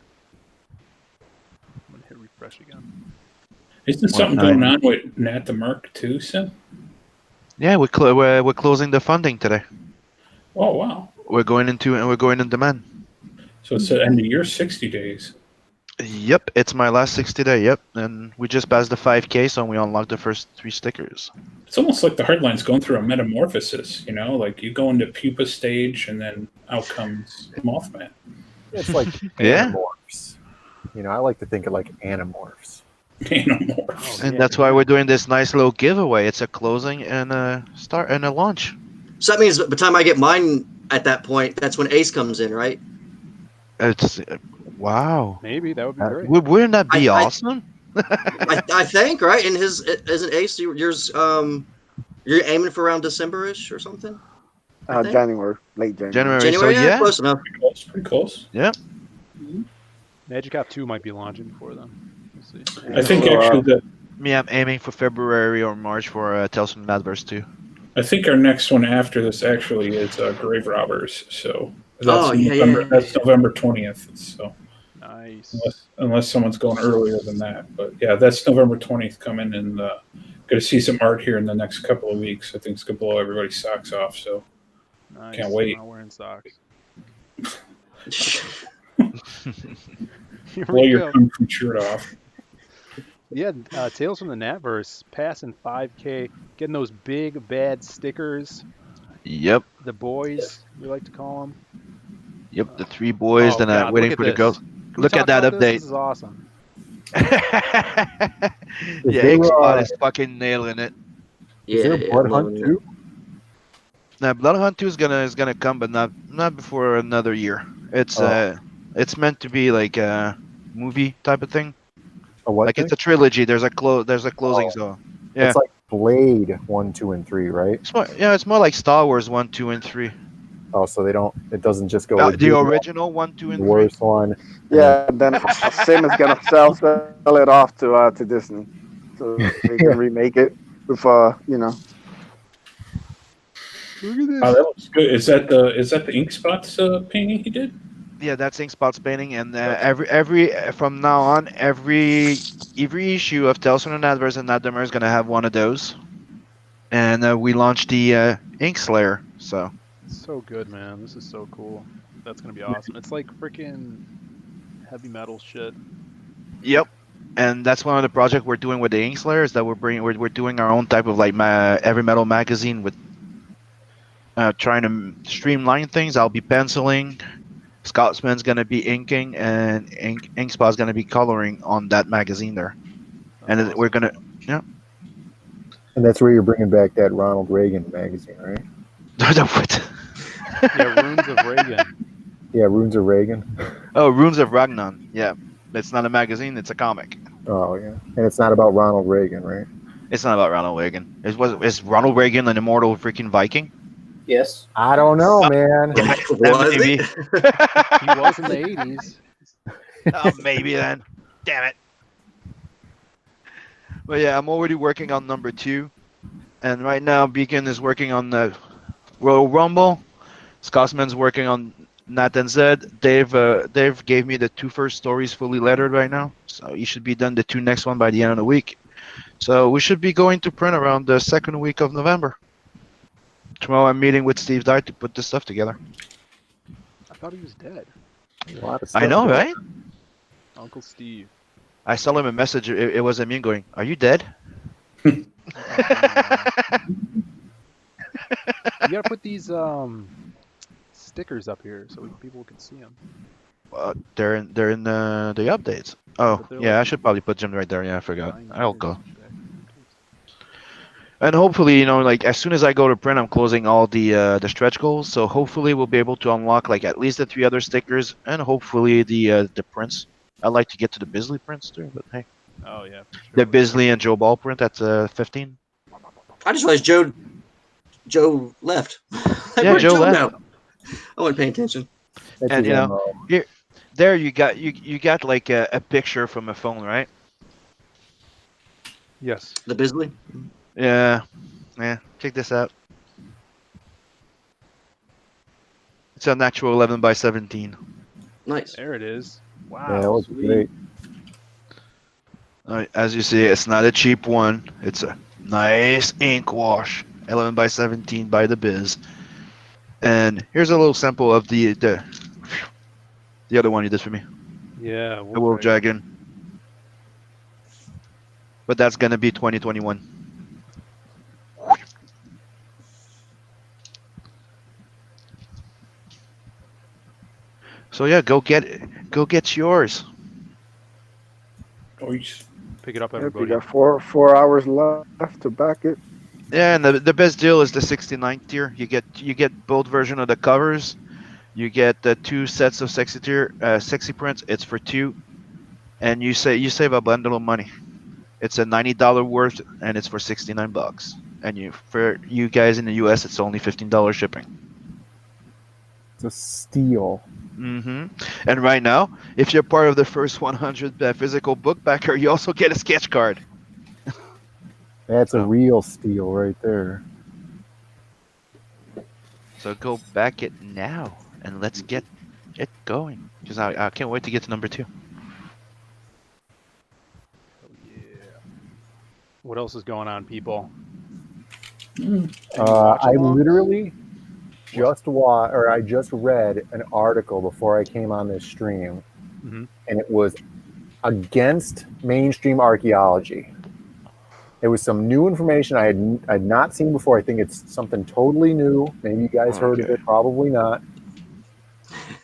gonna hit refresh again. Isn't something going on with Nat the Merc too, Sim? Yeah, we're closing the funding today. Oh wow! We're going into man. So it's the end of year 60 days. Yep, it's my last 60 day. Yep, and we just passed the 5K, so we unlocked the first 3 stickers. It's almost like the Hardline's going through a metamorphosis. You know, like you go into pupa stage, and then out comes Mothman. It's like Yeah. animorphs. You know, I like to think of like animorphs. Animorphs. And that's why we're doing this nice little giveaway. It's a closing and a start and a launch. So that means by the time I get mine at that point, that's when Ace comes in, right? It's wow. Maybe that would be great. Wouldn't that be I- awesome? I think, right? And his isn't Ace yours? You're aiming for around December-ish or something. I think. January, late January. January. January, So yeah, yeah. close enough. Pretty close. Magic Op 2 might be launching before then. We'll see. I think So, actually Me, I'm aiming for February or March for Tales from NATVERSE 2. I think our next one after this actually is Grave Robbers. So that's Oh, yeah, November. yeah. That's November 20th. So Nice. unless someone's going earlier than that, but yeah, that's November 20th coming, and going to see some art here in the next couple of weeks. I think it's going to blow everybody's socks off. So Nice. Can't wait. I'm not wearing socks. Here blow we your go. kung fu shirt off. Yeah, Tales from the NATVERSE, passing 5K, getting those big bad stickers. Yep. The boys, we like to call them. Yep. The 3 boys, Oh, then God, waiting look for at the this. girls. Can we Look talk at that about this? update. This is awesome. Yeah, there, X-Bot is fucking nailing it. Is there a Yeah, blood I'm hunt loving it. too? Now, Blood Hunt 2 is gonna come, but not before another year. It's meant to be like a movie type of thing. A what? Like thing? it's a trilogy. There's a closing. Oh. So yeah, It's like Blade 1, 2, and 3, right? it's more like Star Wars 1, 2, and 3. Oh, so they don't. It doesn't just go. with The the original 1, 2, and 3. worst one. Yeah, then Sim is gonna sell it off to Disney, so they can remake it with you know. Look at this. Oh, that looks good. Is that the ink spots painting he did? Yeah, that's Ink Spots painting, and every from now on, every issue of Tales from the NATVERSE and NATVERSE is gonna have one of those. And we launched the Ink Slayer. So So good, man. This is so cool. That's gonna be awesome. It's like freaking heavy metal shit. yep. And that's one of the projects we're doing with the Ink Slayer is that we're doing our own type of like heavy metal magazine with trying to streamline things. I'll be penciling. Scotsman's gonna be inking, and Inkspot's gonna be coloring on that magazine there. And That's we're awesome. gonna, And that's where you're bringing back that Ronald Reagan magazine, right? Yeah, Runes of Reagan. Yeah, Runes of Reagan. Oh, Runes of Ragnan. Yeah, it's not a magazine; it's a comic. Oh yeah, and it's not about Ronald Reagan, right? It's not about Ronald Reagan. Is Ronald Reagan an immortal freaking Viking? Yes. I don't know, man. Was maybe. it? He was in the 80s. Oh, maybe then. Damn it. But yeah, I'm already working on number 2, and right now Beacon is working on the Royal Rumble. Scotsman's working on Nat and Zed. Dave gave me the 2 first stories fully lettered right now, so you should be done the 2 next one by the end of the week. So we should be going to print around the 2nd week of November. Tomorrow I'm meeting with Steve Dye to put this stuff together. I thought he was dead. A lot of I stuff know, there. right? Uncle Steve. I sent him a message. It was me going, "Are you dead?" You gotta put these stickers up here so people can see them. They're in the updates. Oh But they're yeah, like I should probably put them right there. Yeah, I forgot. 9 I'll years go. back. And hopefully, like as soon as I go to print, I'm closing all the stretch goals. So hopefully, we'll be able to unlock like at least the 3 other stickers, and hopefully the prints. I'd like to get to the Bisley prints too, but hey, Oh yeah, for sure. the Bisley and Joe Ball print at 15. I just realized Joe left. Yeah, Where'd Joe left. go? I wasn't paying attention. That's And his you know, MO. here, there you got like a picture from a phone, right? Yes. The Bisley. Yeah, check this out. It's an actual 11 by 17. Nice. There it is. Wow. Yeah, that was sweet. great. As you see, it's not a cheap one. It's a nice ink wash, 11 by 17 by the Biz. And here's a little sample of the other one you did for me, Yeah. the Wolf Dragon. But that's gonna be 2021. So yeah, go get yours. Oish. Pick it up, Yep, you everybody. got 4 hours left to back it. Yeah, and the best deal is the 69th tier. You get both version of the covers. You get the 2 sets of sexy prints. It's for 2, and you save a bundle of money. It's a $90 worth, and it's for $69. And for you guys in the US, it's only $15 shipping. It's a steal. And right now, if you're part of the first 100 physical book backer, you also get a sketch card. That's a real steal right there. So go back it now, and let's get it going. Because I can't wait to get to number 2. Yeah. What else is going on, people? I literally I just read an article before I came on this stream, Mhm. and it was against mainstream archaeology. It was some new information I'd not seen before. I think it's something totally new. Maybe you guys heard of Okay. it, probably not.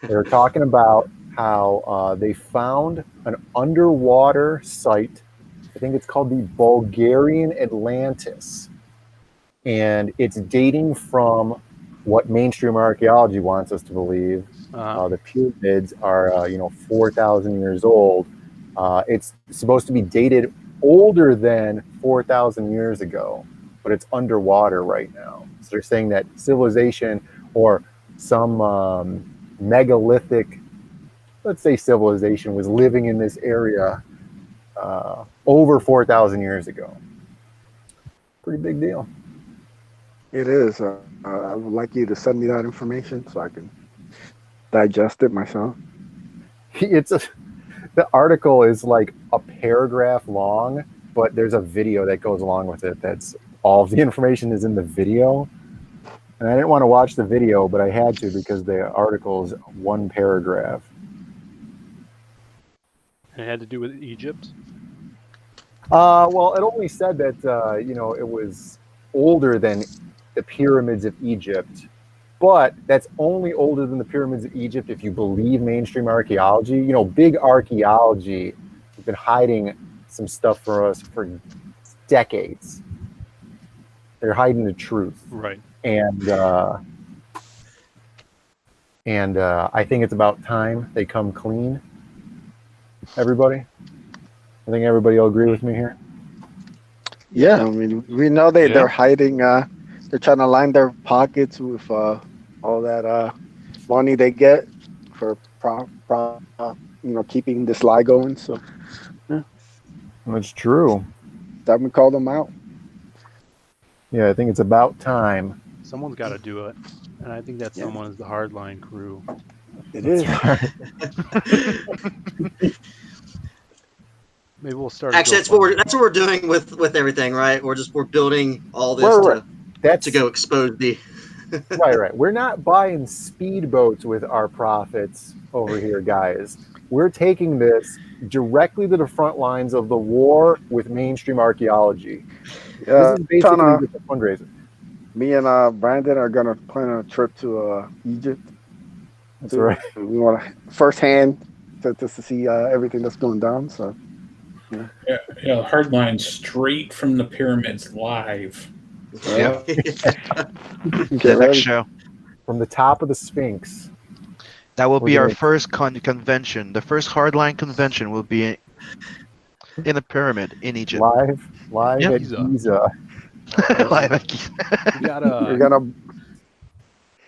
They were talking about how they found an underwater site. I think it's called the Bulgarian Atlantis. And it's dating from what mainstream archaeology wants us to believe. The pyramids are, 4,000 years old. It's supposed to be dated older than 4,000 years ago, but it's underwater right now. So they're saying that civilization or some megalithic, let's say civilization, was living in this area over 4,000 years ago. Pretty big deal. It is. I would like you to send me that information so I can digest it myself. The article is like a paragraph long, but there's a video that goes along with it. That's all of the information is in the video. And I didn't want to watch the video, but I had to because the article is 1 paragraph. It had to do with Egypt. Well, it only said that, it was older than the pyramids of Egypt, but that's only older than the pyramids of Egypt if you believe mainstream archaeology. Big archaeology has been hiding some stuff for us for decades. They're hiding the truth. Right. And I think it's about time they come clean. Everybody? I think everybody will agree with me here. Yeah, I mean, we know they're hiding. They're trying to line their pockets with all that money they get for keeping this lie going. So, yeah, That's true. time we call them out. Yeah, I think it's about time. Someone's got to do it, and I think that someone is the Hardline crew. It is. Maybe we'll start. Actually, that's what we're doing with everything, right? We're building all this Right. to go expose the. Right. We're not buying speedboats with our profits over here, guys. We're taking this directly to the front lines of the war with mainstream archaeology. Yeah, This is basically just a fundraiser. Me and Brandon are gonna plan a trip to Egypt. That's right. We want to firsthand to see everything that's going down. So Yeah, Hardline straight from the pyramids live. Yeah. get The next ready. show. From the top of the Sphinx. That will We're be our gonna- first convention. The first Hardline convention will be in a pyramid in Egypt. Live Yep. at Giza. Live at Giza. We got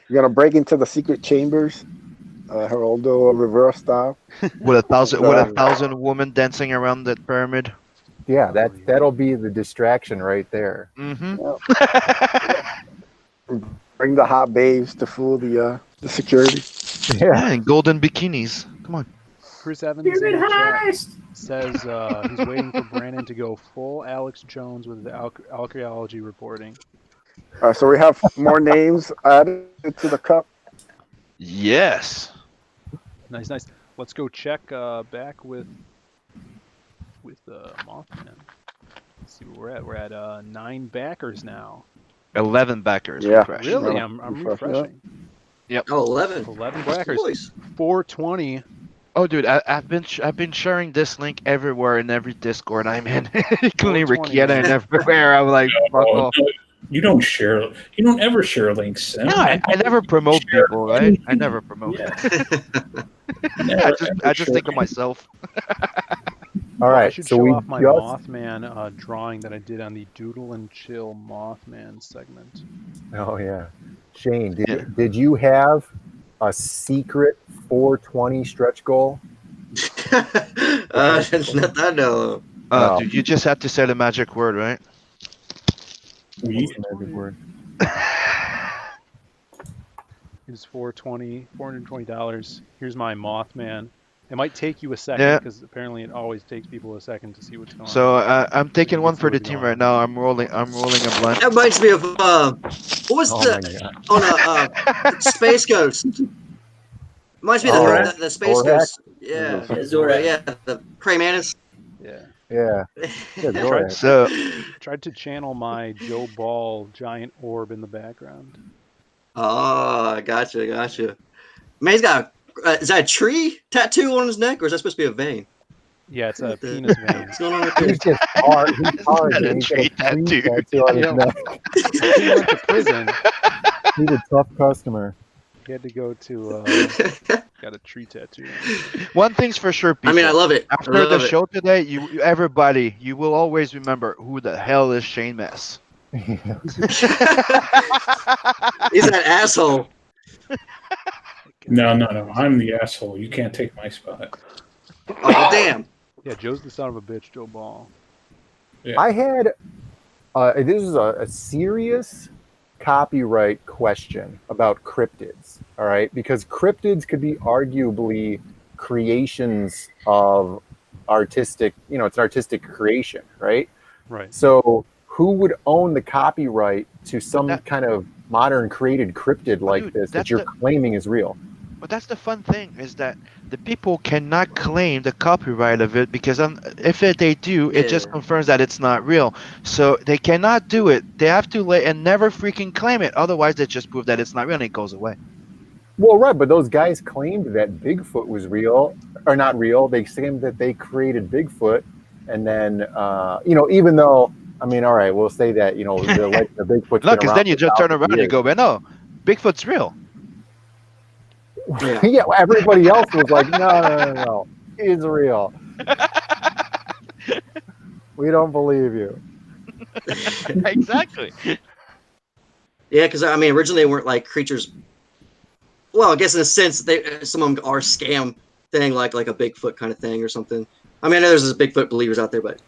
You're gonna break into the secret chambers, Geraldo Rivera style. with a thousand women dancing around that pyramid. Yeah, that'll be the distraction right there. Mm-hmm. Bring the hot babes to fool the security. Yeah, and golden bikinis. Come on. Chris Evans in the chat says he's waiting for Brandon to go full Alex Jones with the archaeology reporting. So we have more names added to the cup. Yes. Nice. Let's go check back with Mothman. Let's see where we're at. We're at 9 backers now. 11 backers. Yeah. Refresh. Really? Yeah. I'm Refresh, refreshing. Oh, 11. 11 backers. Boys. 420. Oh, dude, I've been sharing this link everywhere in every Discord I'm in, including 420. Rikieta and everywhere. I'm like, fuck off. No, you don't share. You don't ever share links, Sim. No, I never promote people, right? I never promote. Yeah. I just think of myself. All I right, should so show we off my just Mothman drawing that I did on the Doodle and Chill Mothman segment. Oh yeah, Shane, did you have a secret 420 stretch goal? Not that I know. No. Dude, you just have to say the magic word, right? We, Magic word. It is $420. Here's my Mothman. It might take you a second Yeah. because apparently it always takes people a second to see what's going So on. I'm taking one Let's see for the what's team going right on. now. I'm rolling a blind. That reminds me of what was Oh my god. on a Space Ghost. Reminds me of Zorak? the Space Zorak? Ghost. Yeah. Zorak. Yeah, the Craymantis. Yeah. Yeah. Yeah, go ahead. So Tried to channel my Joe Ball giant orb in the background. Oh, gotcha. Man, he's got is that a tree tattoo on his neck, or is that supposed to be a vein? Yeah, it's a What the- penis vein. What's going on with He's this? just hard. He's hard. Not a Man. He's got tree a tree tattoo. tattoo on his Yeah. neck. He went to prison. He's a tough customer. He had to go to got a tree tattoo. one thing's for sure, people. I mean, I love it. After I love the it. show today, everybody, you will always remember who the hell is Shane Mess. He's that asshole. no. I'm the asshole. You can't take my spot. Oh, damn. Yeah, Joe's the son of a bitch, Joe Ball. Yeah. I had this is a serious copyright question about cryptids. All right, because cryptids could be arguably creations of artistic. It's an artistic creation, right? Right. So who would own the copyright to some that- kind of modern created cryptid like Dude, this that that's you're the- claiming is real? But that's the fun thing, is that the people cannot claim the copyright of it, because if they do, it just Yeah. confirms that it's not real. So they cannot do it. They have to and never freaking claim it. Otherwise, they just prove that it's not real and it goes away. Well, right, but those guys claimed that Bigfoot was real, or not real. They claimed that they created Bigfoot, and then even though, I mean, all right, we'll say that the Bigfoot's No, been because around then you for just turn 1,000 around and you years. go, well, no, Bigfoot's real. Yeah, everybody else was like, no, it's real. We don't believe you. Exactly. Yeah, because I mean, originally they weren't like creatures. Well, I guess in a sense, some of them are scam thing, like a Bigfoot kind of thing or something. I mean, I know there's believers out there, but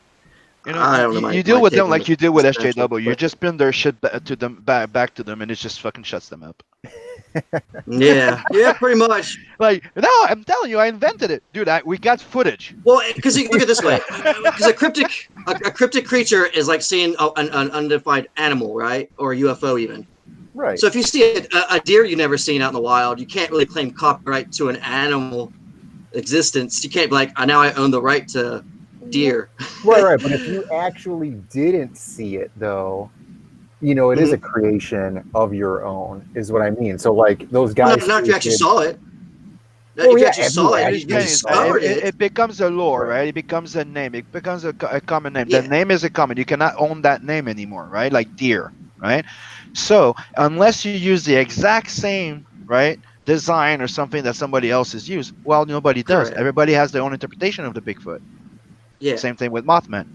I don't know. You deal with them take like on you do with the SJW. You but- just spin their shit back to them, and it just fucking shuts them up. Yeah, pretty much. Like, no, I'm telling you, I invented it, dude. We got footage. Well, because you look at it this way, because a cryptic creature is like seeing an unidentified animal, right, or a UFO even. Right. So if you see a deer you've never seen out in the wild, you can't really claim copyright to an animal existence. You can't be like, now I own the right to deer. Right. But if you actually didn't see it, though, you know, it is a creation of your own, is what I mean. So like those Well, guys. not if you actually saw it. Well, If you yeah, actually if saw you it, actually you Kenny, discovered it. it becomes a lore, Right. right? It becomes a name. It becomes a common name. Yeah. The name is a common. You cannot own that name anymore, right? Like deer, right? So unless you use the exact same, right, design or something that somebody else has used, well, nobody does. Correct. Everybody has their own interpretation of the Bigfoot. Yeah. Same thing with Mothman.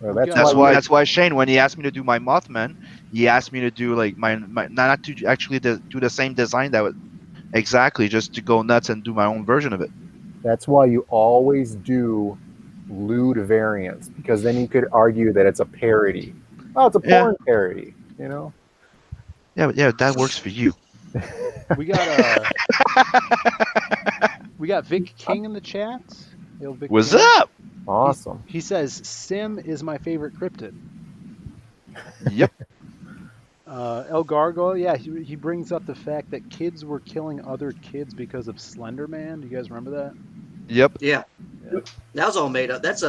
Well, We that's got- why. That's why Shane, when he asked me to do my Mothman, he asked me to do like my not to actually do the same design that was exactly, just to go nuts and do my own version of it. That's why you always do lewd variants, because then you could argue that it's a parody. Oh, it's a Yeah. porn parody. You know. Yeah, but yeah, that works for you. We got we got Vic King in the chat. Yo, Vic What's King. up? Awesome. He says Sim is my favorite cryptid. Yep. El Gargoyle, yeah, he brings up the fact that kids were killing other kids because of Slender Man. Do you guys remember that? Yep. Yeah. That was all made up. That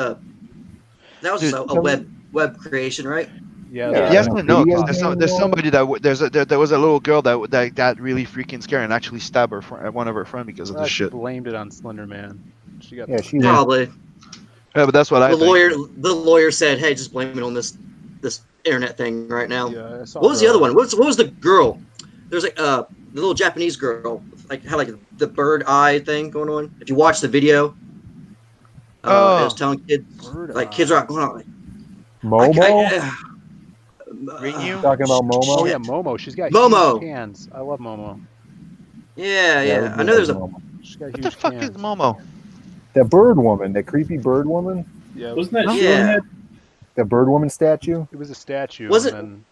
was Dude, just a web creation, right? Yeah. Yeah. Yes and a and no. video There's game somebody that there was a little girl that got really freaking scared and actually stabbed one of her friends because of this She shit. blamed it on Slender Man. She got Yeah, she Yeah. Probably. Yeah, but that's what I The think. lawyer said, "Hey, just blame it on this internet thing right now." Yeah, I saw What was the other one? What was the girl? There's like the little Japanese girl, like had like the bird eye thing going on. If you watch the video, it was telling kids, Bird like eye. kids are going on like Momo. Ring you? Talking about Momo. Oh yeah, Momo. She's got Momo. huge cans. I love Momo. Yeah. I know there's a Momo. She's got What huge the fuck cans. is Momo? The bird woman, the creepy bird woman, Yeah, Wasn't that Yeah. Shorehead? the bird woman statue. it was a statue. Was and it- Then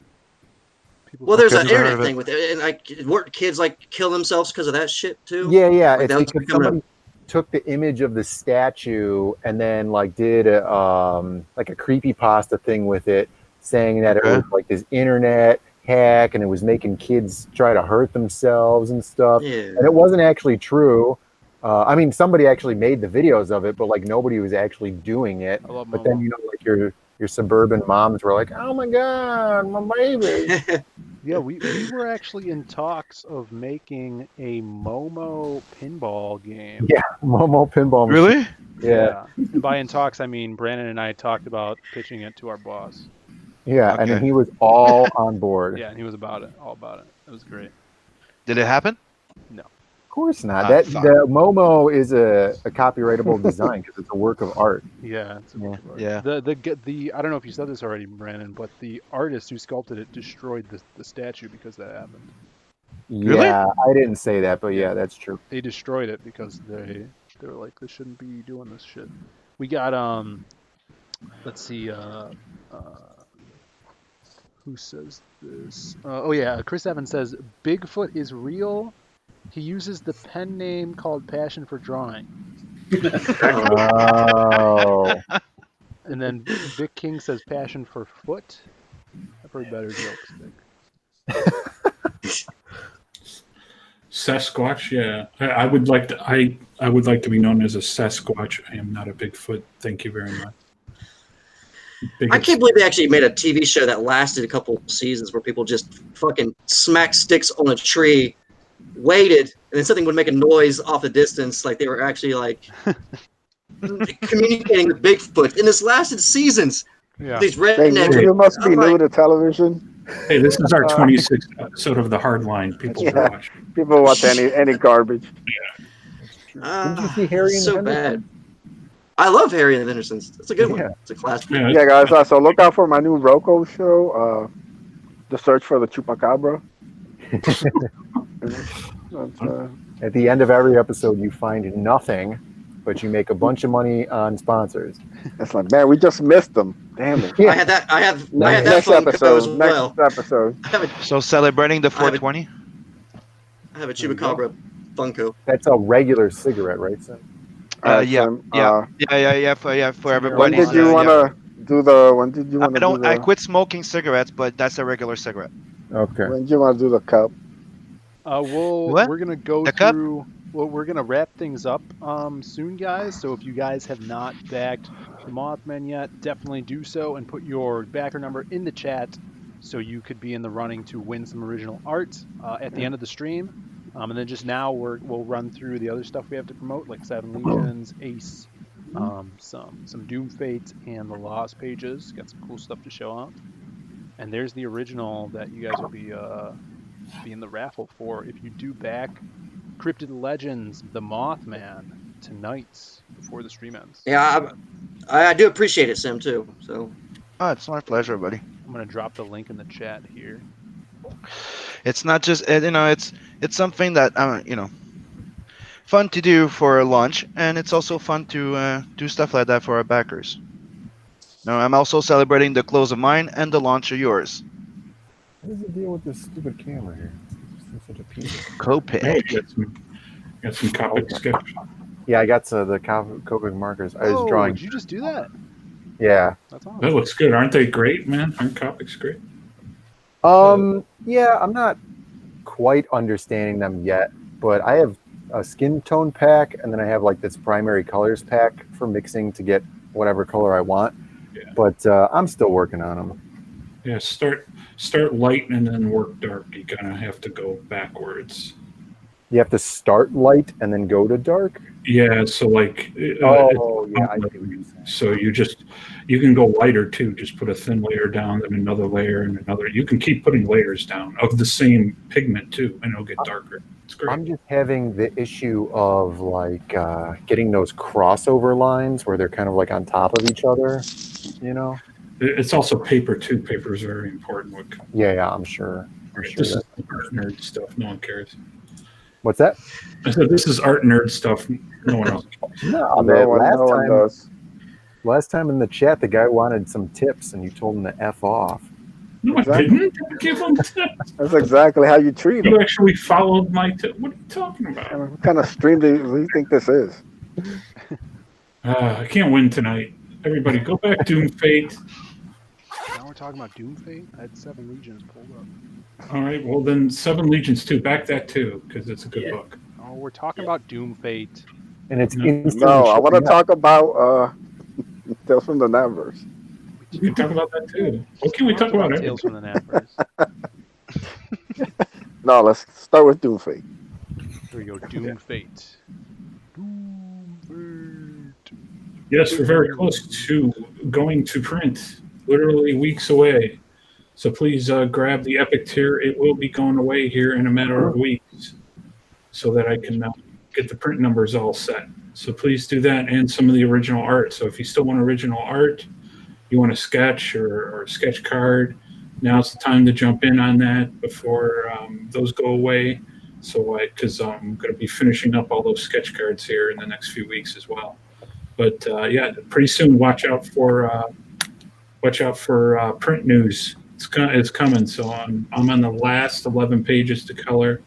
people well, there's Okay, an never heard internet of it. thing with it, and like weren't kids like kill themselves because of that shit too? Yeah, Like, it's that was because becoming somebody took the image of the statue and then like did a like a creepypasta thing with it, saying that it Okay. was like this internet hack and it was making kids try to hurt themselves and stuff. Yeah. And it wasn't actually true. I mean, somebody actually made the videos of it, but like nobody was actually doing it. I love But Momo. then, you know, like your suburban moms were like, "Oh my god, my baby!" Yeah, we were actually in talks of making a Momo pinball game. Yeah, Momo pinball machine. Really? Yeah, And by in talks, I mean Brandon and I talked about pitching it to our boss. yeah, and then Okay. he was all on board. Yeah, and he was about it, all about it. It was great. Did it happen? Of course not. Ah, That fuck. the Momo is a copyrightable design because it's a work of art. Yeah, it's a Yeah. work of art. Yeah. The I don't know if you said this already, Brandon, but the artist who sculpted it destroyed the statue because that happened. Really? Yeah, I didn't say that, but yeah, that's true. They destroyed it because they were like, they shouldn't be doing this shit. We got let's see who says this? Oh yeah, Chris Evans says Bigfoot is real. He uses the pen name called Passion for Drawing. Oh, And then Vic King says Passion for Foot. I've heard better jokes, Vic. Sasquatch, yeah. I would like to. I would like to be known as a Sasquatch. I am not a Bigfoot. Thank you very much. I can't believe they actually made a TV show that lasted a couple seasons where people just fucking smack sticks on a tree, waited, and then something would make a noise off the distance, like they were actually like communicating with Bigfoot. And this lasted seasons. Yeah. These Dang, rednecks. you must be I'm new like- to television. Hey, this is our 26th episode of the Hardline. People Yeah. watch. People watch any garbage. didn't you see Harry and so the bad. Hendersons? I love Harry and the Hendersons. It's a good one. Yeah. It's a classic. Yeah, Yeah, guys. So look out for my new Roku show, The Search for the Chupacabra. At the end of every episode, you find nothing, but you make a bunch of money on sponsors. It's like, man, we just missed them. Damn it. I had that. I have that Next Funko episode. as well. Next episode. I have a So celebrating the I have a- 420? I have a Chupacabra Funko. That's a regular cigarette, right? Son? Yeah, Tim, yeah. For When everybody. did you want to do the? When did you want to do the? I quit smoking cigarettes, but that's a regular cigarette. Okay. When did you want to do the cup? We're gonna go The cup? through. Well, we're gonna wrap things up soon, guys. So if you guys have not backed the Mothman yet, definitely do so and put your backer number in the chat. so you could be in the running to win some original art at the end of the stream. And then just now we'll run through the other stuff we have to promote, like Seven Legions, Ace, some DOOMFATE, and the Lost pages. Got some cool stuff to show out. And there's the original that you guys will be in the raffle for if you do back Cryptid Legends, the Mothman, tonight before the stream ends. Yeah, I do appreciate it, Sim, too. So Oh, it's my pleasure, buddy. I'm gonna drop the link in the chat here. It's not just it's something that fun to do for a launch, and it's also fun to do stuff like that for our backers. No, I'm also celebrating the close of mine and the launch of yours. What is the deal with this stupid camera here? It's such a piece of... COPETH. Got some Copic sketch. Yeah, I got the Copic markers. I was drawing. Did you just do that? Yeah. That's awesome. That looks good. Aren't they great, man? Aren't Copics great? Yeah, I'm not quite understanding them yet, but I have a skin tone pack, and then I have like this primary colors pack for mixing to get whatever color I want. Yeah. But I'm still working on them. Yeah, start light and then work dark. You kind of have to go backwards. You have to start light and then go to dark? Yeah, so like yeah, I see what you're saying. So you can go lighter too. Just put a thin layer down, then another layer and another. You can keep putting layers down of the same pigment too, and it'll get darker. It's great. I'm just having the issue of like getting those crossover lines where they're kind of like on top of each other, you know? It's also paper too. Paper is very important. Yeah, I'm sure. This is art nerd stuff. No one cares. What's that? I said this is art nerd stuff. No one else cares. No, No one does. Last time in the chat, the guy wanted some tips, and you told him to F off. No, I didn't give him tips. That's exactly how you treat them. You actually followed my tip. What are you talking about? What kind of stream do you think this is? I can't win tonight. Everybody, go back DOOMFATE. Now we're talking about DOOMFATE. I had 7 Legions pulled up. All right, well then 7 Legions too. Back that too, because it's a good book. Oh, we're talking about DOOMFATE. And it's No. instant No, I want to shipping out. talk about Tales from the NATVERSE. We can talk about that too. What can we talk about? Tales from the NATVERSE. No, let's start with DOOMFATE. Here we go. DOOMFATE. DOOMFATE. Yes, we're very close to going to print. Literally weeks away. So please grab the Epic tier. It will be going away here in a matter of weeks, so that I can get the print numbers all set. So please do that, and some of the original art. So if you still want original art, you want a sketch or a sketch card, now's the time to jump in on that before those go away. So because I'm going to be finishing up all those sketch cards here in the next few weeks as well. But yeah, pretty soon. Watch out for print news. It's coming. So I'm on the last 11 pages to color,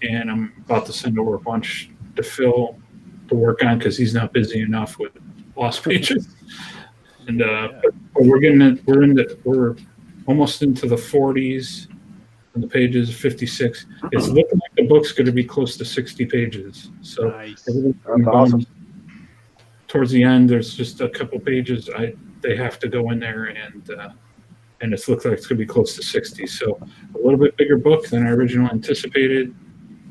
and I'm about to send over a bunch to Phil to work on because he's not busy enough with lost pages. And but we're getting it. We're almost into the 40s, and the pages 56. It's looking like the book's going to be close to 60 pages. So Nice. That's awesome. towards the end, there's just a couple pages they have to go in there, and it looks like it's going to be close to 60. So a little bit bigger book than I originally anticipated,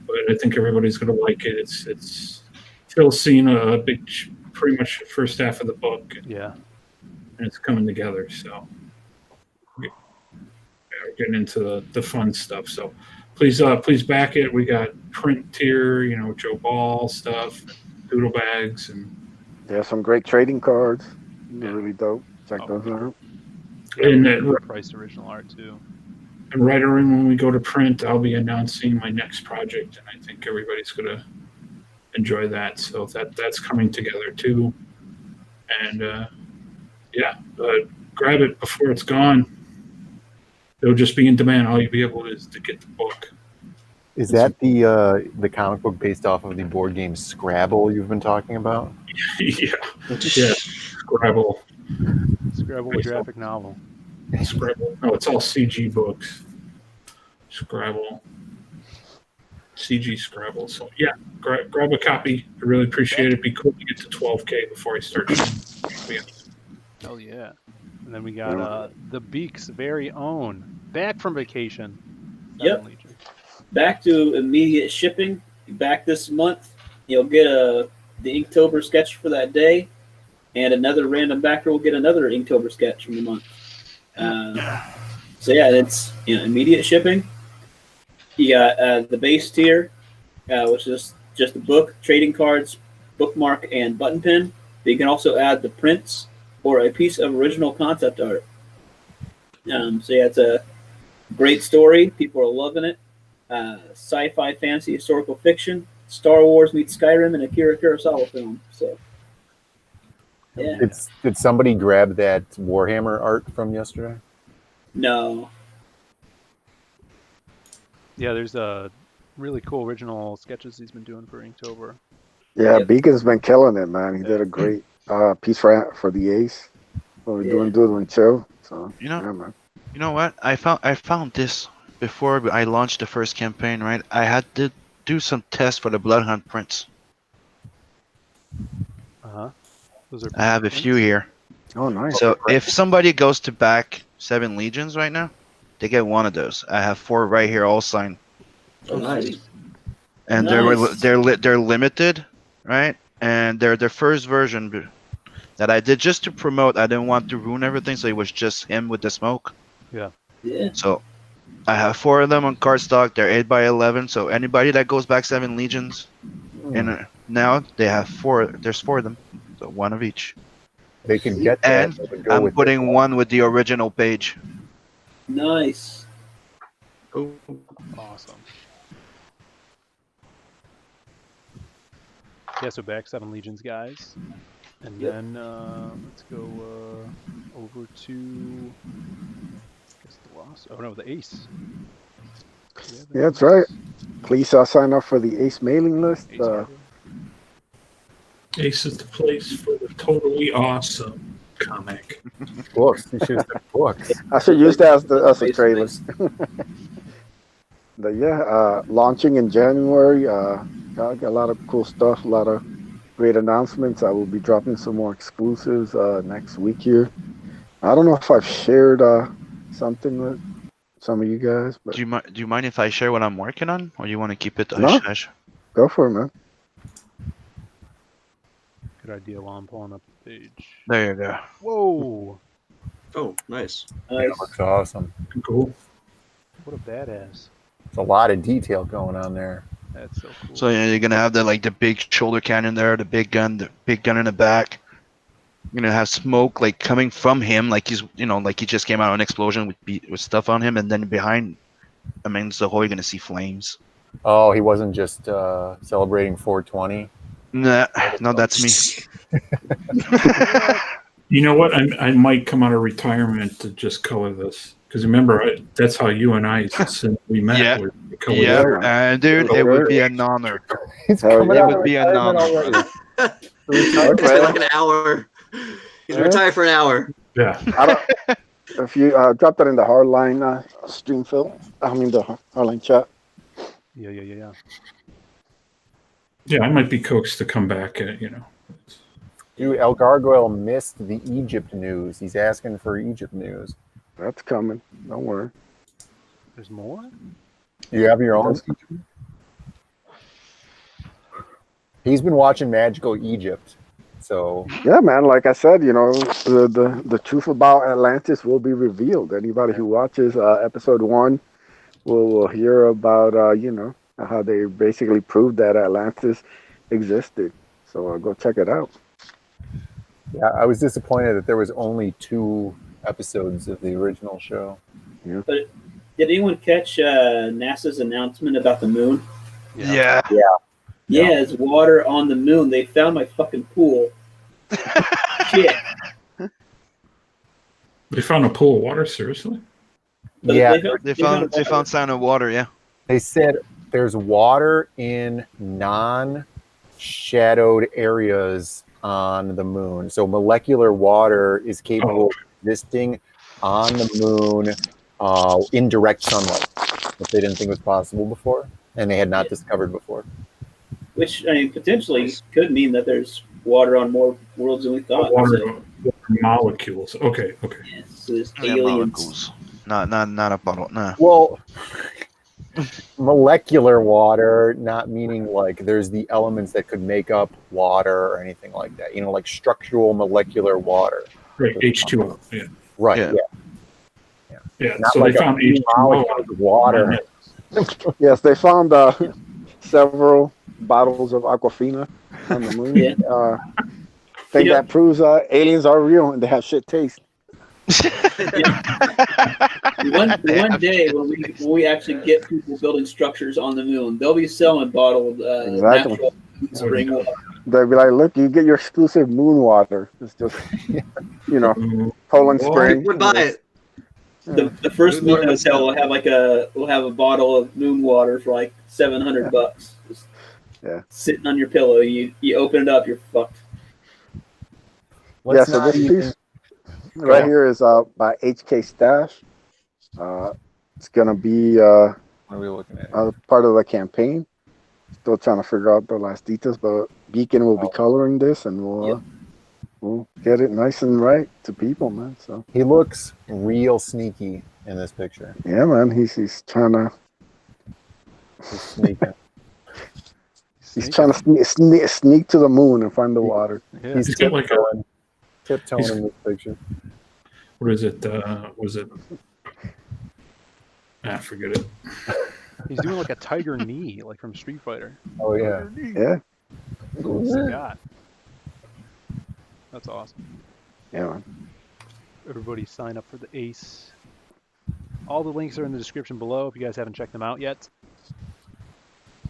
but I think everybody's going to like it. It's Phil's seen a big, pretty much the first half of the book, Yeah. and it's coming together. So we're getting into the fun stuff. So please back it. We got print tier, Joe Ball stuff, doodle bags, and There's some great trading cards. They're really dope. Check those out. Priced original art too. And right around when we go to print, I'll be announcing my next project, and I think everybody's going to enjoy that. So that's coming together too. And grab it before it's gone. It'll just be in demand. All you'll be able is to get the book. Is that the comic book based off of the board game Scrabble you've been talking about? Yeah, Scrabble. Scrabble graphic novel. Scrabble. No, it's all CG books. Scrabble. CG Scrabble. So yeah, grab a copy. I really appreciate it. It'd be cool to get to 12K before I start. Oh yeah. And then we got the Beak's very own Back from vacation. Yep. Seven Legion. Back to immediate shipping. Back this month. You'll get the Inktober sketch for that day, and another random backer will get another Inktober sketch from the month. So yeah, it's immediate shipping. You got the base tier, which is just a book, trading cards, bookmark, and button pin. But you can also add the prints or a piece of original concept art. So yeah, it's a great story. People are loving it. Sci-fi, fantasy, historical fiction. Star Wars meets Skyrim and Akira Kurosawa film. So yeah. Did somebody grab that Warhammer art from yesterday? No. Yeah, there's a really cool original sketches he's been doing for Inktober. Yeah, Yep. Beacon's been killing it, man. He did a great piece for the Ace. What we're doing Doodle and Chill. So yeah, man. You know what? I found this before I launched the first campaign. Right, I had to do some tests for the Bloodhound prints. Those are I have a few here. Oh, nice. So if somebody goes to back 7 Legions right now, they get one of those. I have 4 right here, all signed, Oh, nice. and Nice. they're limited, right? And they're the first version that I did just to promote. I didn't want to ruin everything, so it was just him with the smoke. Yeah. Yeah. So I have 4 of them on cardstock. They're 8x11. So anybody that goes back 7 Legions, and now they have 4. There's 4 of them, so 1 of each. They can get that. And they would go I'm with putting it. 1 with the original page. Nice. Oh, Awesome. Yeah, so back 7 Legions, guys. And Yep. then let's go over to the loss. Oh no, the Ace. Yeah, that's right. Please sign up for the Ace mailing list. Ace Hardline. Ace is the place for the totally awesome comic. Books. You should have said books. I should use that as a Base trailer. list. But yeah, launching in January. Got a lot of cool stuff, a lot of great announcements. I will be dropping some more exclusives next week here. I don't know if I've shared something with some of you guys, but Do you mind if I share what I'm working on, or you want to keep it No. hush hush? go for it, man. Good idea while I'm pulling up the page. There you go. Whoa! oh, nice. That looks awesome. Cool. What a badass. There's a lot of detail going on there. That's so cool. So yeah, you're gonna have the big shoulder cannon there, the big gun in the back. You're gonna have smoke like coming from him, like he's like he just came out of an explosion with stuff on him, and then behind, the whole you're gonna see flames. Oh, he wasn't just celebrating 420. Nah, no, that's me. You know what? I might come out of retirement to just color this. Because remember, that's how you and I, since we met, Yeah. were color. Yeah, dude, it would be an honor. He's Hell coming yeah. out It of would be an retirement honor. already. It's been like an hour. He's retired for an hour. Yeah. I don't, if you drop that in the Hardline stream, Phil. I mean the Hardline chat. Yeah. Yeah, I might be coaxed to come back, Dude, El Gargoyle missed the Egypt news. He's asking for Egypt news. That's coming. Don't worry. There's more? You have your own? He's been watching Magical Egypt. So Yeah, man. Like I said, the truth about Atlantis will be revealed. Anybody who watches episode 1 will hear about how they basically proved that Atlantis existed. So go check it out. yeah, I was disappointed that there was only 2 episodes of the original show. Did anyone catch NASA's announcement about the moon? Yeah. Yeah, it's water on the moon. They found my fucking pool. Shit. They found a pool of water, seriously? But Yeah, They found sign of water. Yeah. they said there's water in non-shadowed areas on the moon. So molecular water is capable of existing on the moon in direct sunlight, which they didn't think was possible before, and they had not discovered before. Which, I mean, potentially could mean that there's water on more worlds than we thought. Water So, molecules. Okay. yeah, so there's Yeah, aliens. molecules. Not a bottle. No. Well, molecular water, not meaning like there's the elements that could make up water or anything like that. You know, like structural molecular water. Right, H2O. Yeah. Right. Yeah. Yeah. Not So like they found a few H2O. molecules of water. Yes, they found several bottles of Aquafina on the moon. Yeah. Thing Yeah. that proves aliens are real and they have shit taste. One day when we actually get people building structures on the moon, they'll be selling bottled Exactly. natural spring water. They'll be like, look, you get your exclusive moon water. It's just, Poland Well, Spring. Would buy it. The first moon hotel will have a bottle of moon water for like $700. Just sitting on your pillow. You open it up, you're fucked. Let's So not this even- piece right here is by HK Stash. It's gonna be What are we looking at? part of the campaign. Still trying to figure out the last details, but Beacon will be coloring this, and we'll get it nice and right to people, man. So He looks real sneaky in this picture. yeah, man, he's trying to He's sneaking. sneak to the moon and find the water. Yeah. He's He's got like a, tiptoeing in this picture. what is it? Was it? Forget it. He's doing like a tiger knee, like from Street Fighter. Oh yeah. Tiger knee. Yeah, What's he got? That's awesome. yeah, man. Everybody sign up for the Ace. All the links are in the description below if you guys haven't checked them out yet.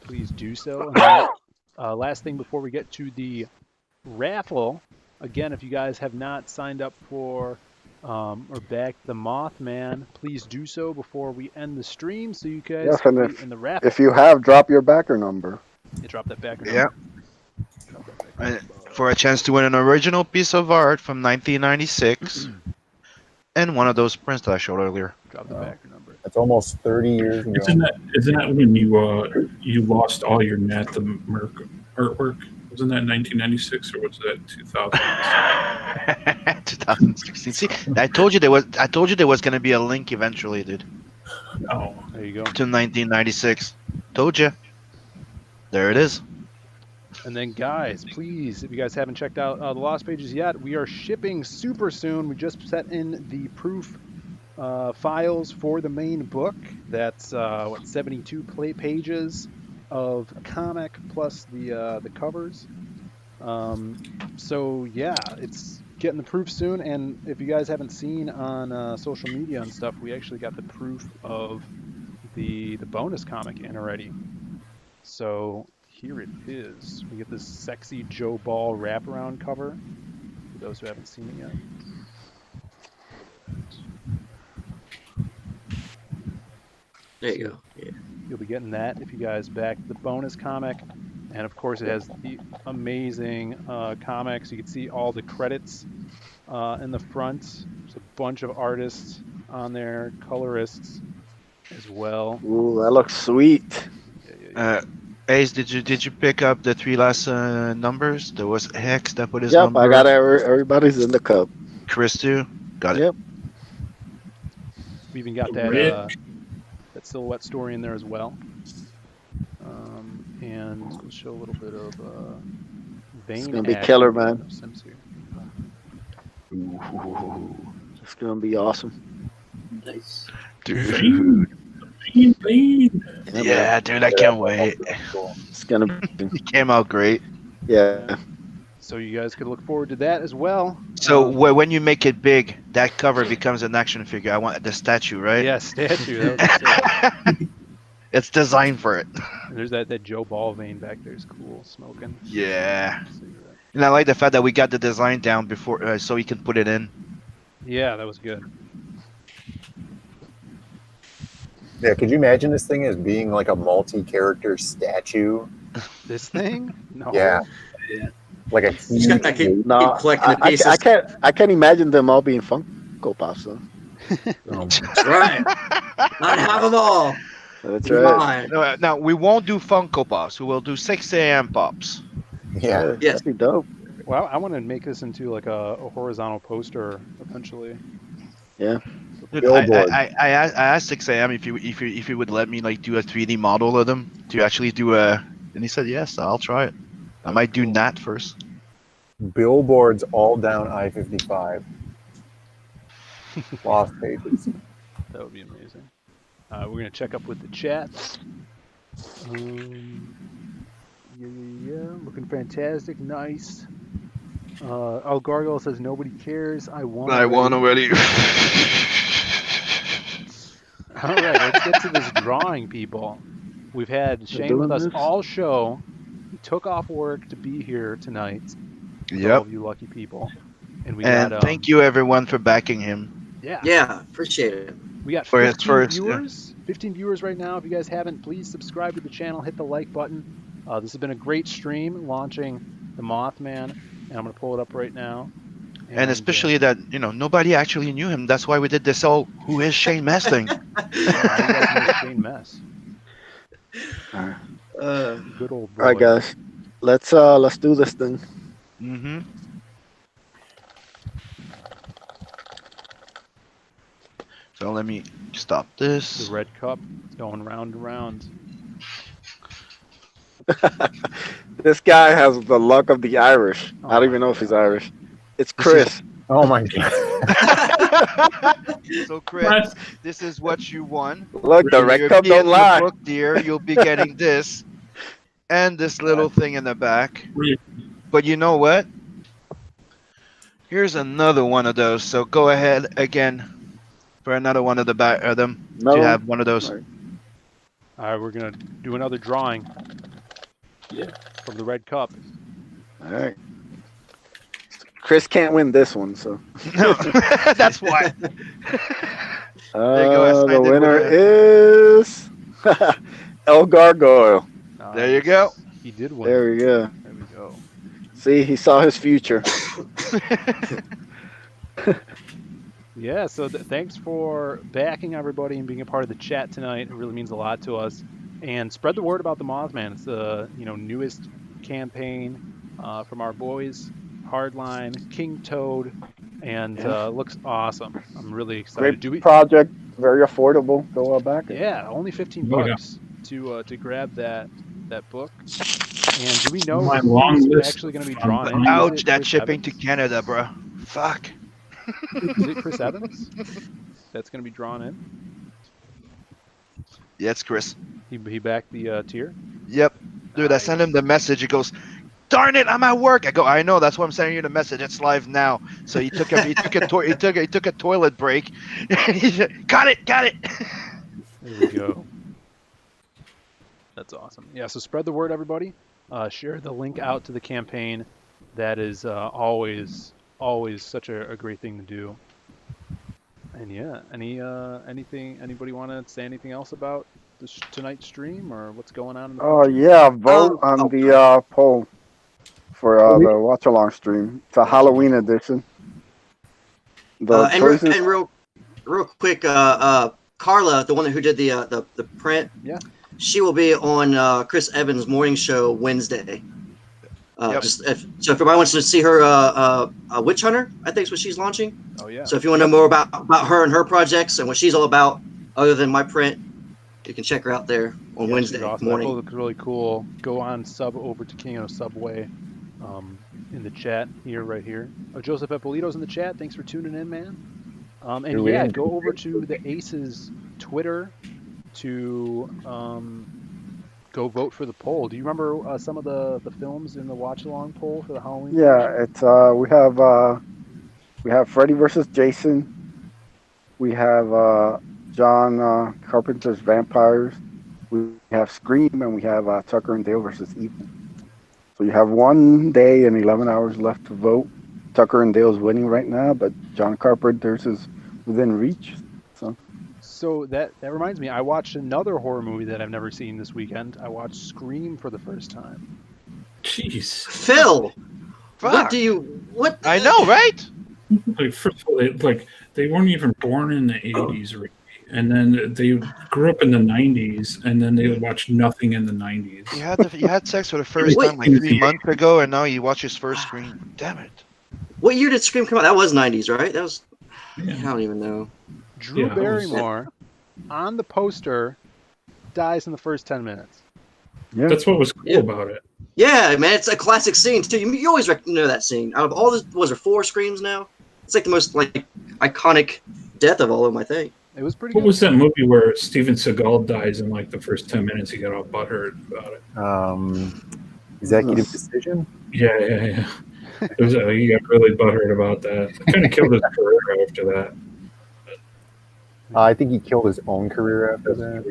Please do so. And then, last thing before we get to the raffle, again, if you guys have not signed up for or backed the Mothman, please do so before we end the stream so you guys Yes, can and be in the raffle. If you have, drop your backer number. You drop that back. Yeah. For a chance to win an original piece of art from 1996 and one of those prints that I showed earlier. Drop the backer number. That's almost 30 years ago. Isn't that when you lost all your NATVERSE artwork? Wasn't that 1996 or was that 2000? 2016. See, I told you there was going to be a link eventually, dude. Oh, There you go. To 1996. Told you. There it is. And then, guys, please, if you guys haven't checked out the Lost Pages yet, we are shipping super soon. We just set in the proof files for the main book. That's 72 pages of comic plus the covers. So yeah, it's getting the proof soon. And if you guys haven't seen on social media and stuff, we actually got the proof of the bonus comic in already. So here it is. We get this sexy Joe Ball wraparound cover for those who haven't seen it yet. There you go. Yeah. You'll be getting that if you guys back the bonus comic. And of course, it has the amazing comics. You can see all the credits in the front. There's a bunch of artists on there, colorists as well. Ooh, that looks sweet. Ace, did you pick up the three last numbers? There was Hex that put his Yep, number. I got everybody's in the cup. Chris too. Got it. Yep. We even got that silhouette story in there as well. And we'll show a little bit of vein. It's gonna be action killer, of man. Sims here. It's gonna be awesome. Nice. Dude. Yeah, dude, I can't wait. It's gonna be, It came out great. yeah. So you guys could look forward to that as well. So when you make it big, that cover becomes an action figure. I want the statue, right? Yeah, statue. That was sick. It's designed for it. There's that Joe Ball vein back there. Is cool, smoking. Yeah. And I like the fact that we got the design down before, so we can put it in. Yeah, that was good. Yeah, could you imagine this thing as being like a multi-character statue? This thing? No. Yeah. Like a Just gotta keep No, collecting the I pieces. can't imagine them all being Funko Pops. Though. Right. Not have them all. That's Come right. on. No, we won't do Funko Pops. We will do 6 a.m. Pops. Yeah. Yes. That'd be dope. Well, I want to make this into like a horizontal poster eventually. Yeah. So Dude, Billboard. I asked 6am if he would let me like do a 3D model of them to actually do a, and he said yes. I'll try it. I might do that first. Billboards all down I-55. Lost pages. That would be amazing. We're gonna check up with the chat. Yeah, looking fantastic, nice. Oh, Gargoyle says nobody cares. I won. I won already. All right, let's get to this drawing, people. We've had Shane with us all show. He took off work to be here tonight. Yep. All of you lucky people. And we And got thank you everyone for backing him. Yeah. Yeah, appreciate it. We got For 15 his first, viewers. 15 viewers right now. If you guys haven't, please subscribe to the channel. Hit the like button. This has been a great stream launching the Mothman, and I'm gonna pull it up right now. And especially that, you know, nobody actually knew him. That's why we did this whole "Who is Shane Mess" thing. Shane Mess. Good old boy. All right, guys. Let's do this thing. Mm-hmm. So let me stop this. The red cup is going round and round. This guy has the luck of the Irish. Oh I don't even know if he's Irish. It's Chris. Oh my god. So Chris, this is what you won. Look, the If red you're cup getting don't lie. the book, dear, you'll be getting this and this little thing in the back. But you know what? Here's another one of those. So go ahead again for another one of the back of them. No. To have one of those. All right. All right, we're gonna do another drawing. Yeah. From the red cup. All right. Chris can't win this one, so. No, that's why. There you go, I signed The it winner with is El Gargoyle. There you go. He did win. There we go. There we go. See, he saw his future. Yeah, so thanks for backing everybody and being a part of the chat tonight. It really means a lot to us. And spread the word about the Mothman. It's the newest campaign from our boys, Hardline, King Toad, and looks awesome. I'm really excited. Great project, very affordable. Go back. Yeah, only 15 Oh, yeah. bucks to grab that book. And do we know My who's long list actually going to be of drawn in? Ouch, Is it that Chris shipping to Evans? Canada, bro. Fuck. Is it Chris Evans that's going to be drawn in? Yeah, it's Chris. He backed the tier? Yep. Dude, I sent him the message. He goes, "Darn it, I'm at work." I go, "I know. That's why I'm sending you the message. It's live now." So he took a toilet break. He said, got it. There we go. That's awesome. Yeah, so spread the word, everybody. Share the link out to the campaign. That is always such a great thing to do. And yeah, anything? Anybody want to say anything else about tonight's stream or what's going on? In the Oh future? yeah, vote on the poll for the watch along stream. It's a Halloween edition. The choices. And real quick, Carla, the one who did the print, Yeah. she will be on Chris Evans' morning show Wednesday. Yep. So if everybody wants to see her, Witch Hunter, I think is what she's launching. Oh yeah. So if you want to know more about her and her projects and what she's all about, other than my print, you can check her out there on Yeah, Wednesday she's awesome. That morning. book looks really cool. Go on over to King of Subway in the chat here, right here. Joseph Eppolito's in the chat. Thanks for tuning in, man. And yeah, go over to the Aces Twitter to go vote for the poll. Do you remember some of the films in the watch along poll for the Halloween? Yeah, it's we have Freddy versus Jason. We have John Carpenter's Vampires. We have Scream, and we have Tucker and Dale versus Evil. So you have 1 day and 11 hours left to vote. Tucker and Dale's winning right now, but John Carpenter's is within reach. So that reminds me, I watched another horror movie that I've never seen this weekend. I watched Scream for the first time. Jeez. Phil, Fuck. what? I know, right? Like, first of all, they weren't even born in the 80s, Ricky. And then they grew up in the 90s, and then they watched nothing in the 90s. You had sex for the first Wait. time like 3 months ago, and now you watch his first Scream. Damn it. What year did Scream come out? That was 90s, right? That was. Yeah. I don't even know. Drew Yeah, it was- Barrymore on the poster dies in the first 10 minutes. Yeah. That's what was cool Yeah. about it. Yeah, man, it's a classic scene too. You always know that scene. Out of all the, was there 4 screams now? It's like the most like iconic death of all of them, I think. It was pretty What good. was that movie where Steven Seagal dies in like the first 10 minutes? He got all butthurt about it. Executive Decision. Yeah. It was, he got really butthurt about that. Kind of killed his career after that. I think he killed his own career after that.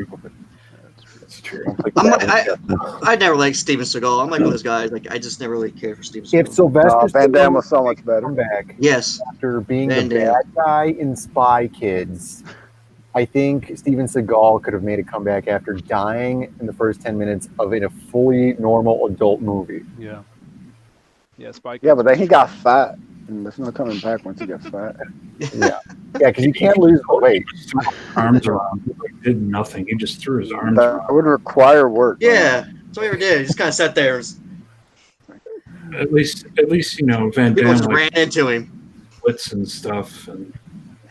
That's true. I never liked Steven Seagal. I'm like one of those guys. Like I just never really cared for Steven Seagal. If Sylvester Van Damme Stallone was so much better. come back Yes. after being Van the Damme. bad guy in Spy Kids, I think Steven Seagal could have made a comeback after dying in the first 10 minutes of in a fully normal adult movie. Yeah. Yeah, Spike. Yeah, but then he got fat, and there's no coming back once he gets fat. Yeah, because you can't lose the weight. Arms around. He like, did nothing. He just threw his arms That around. would require work. man. Yeah. That's what he ever did. He just kind of sat there. At least you know Van People Damme just like ran into him. splits and stuff, and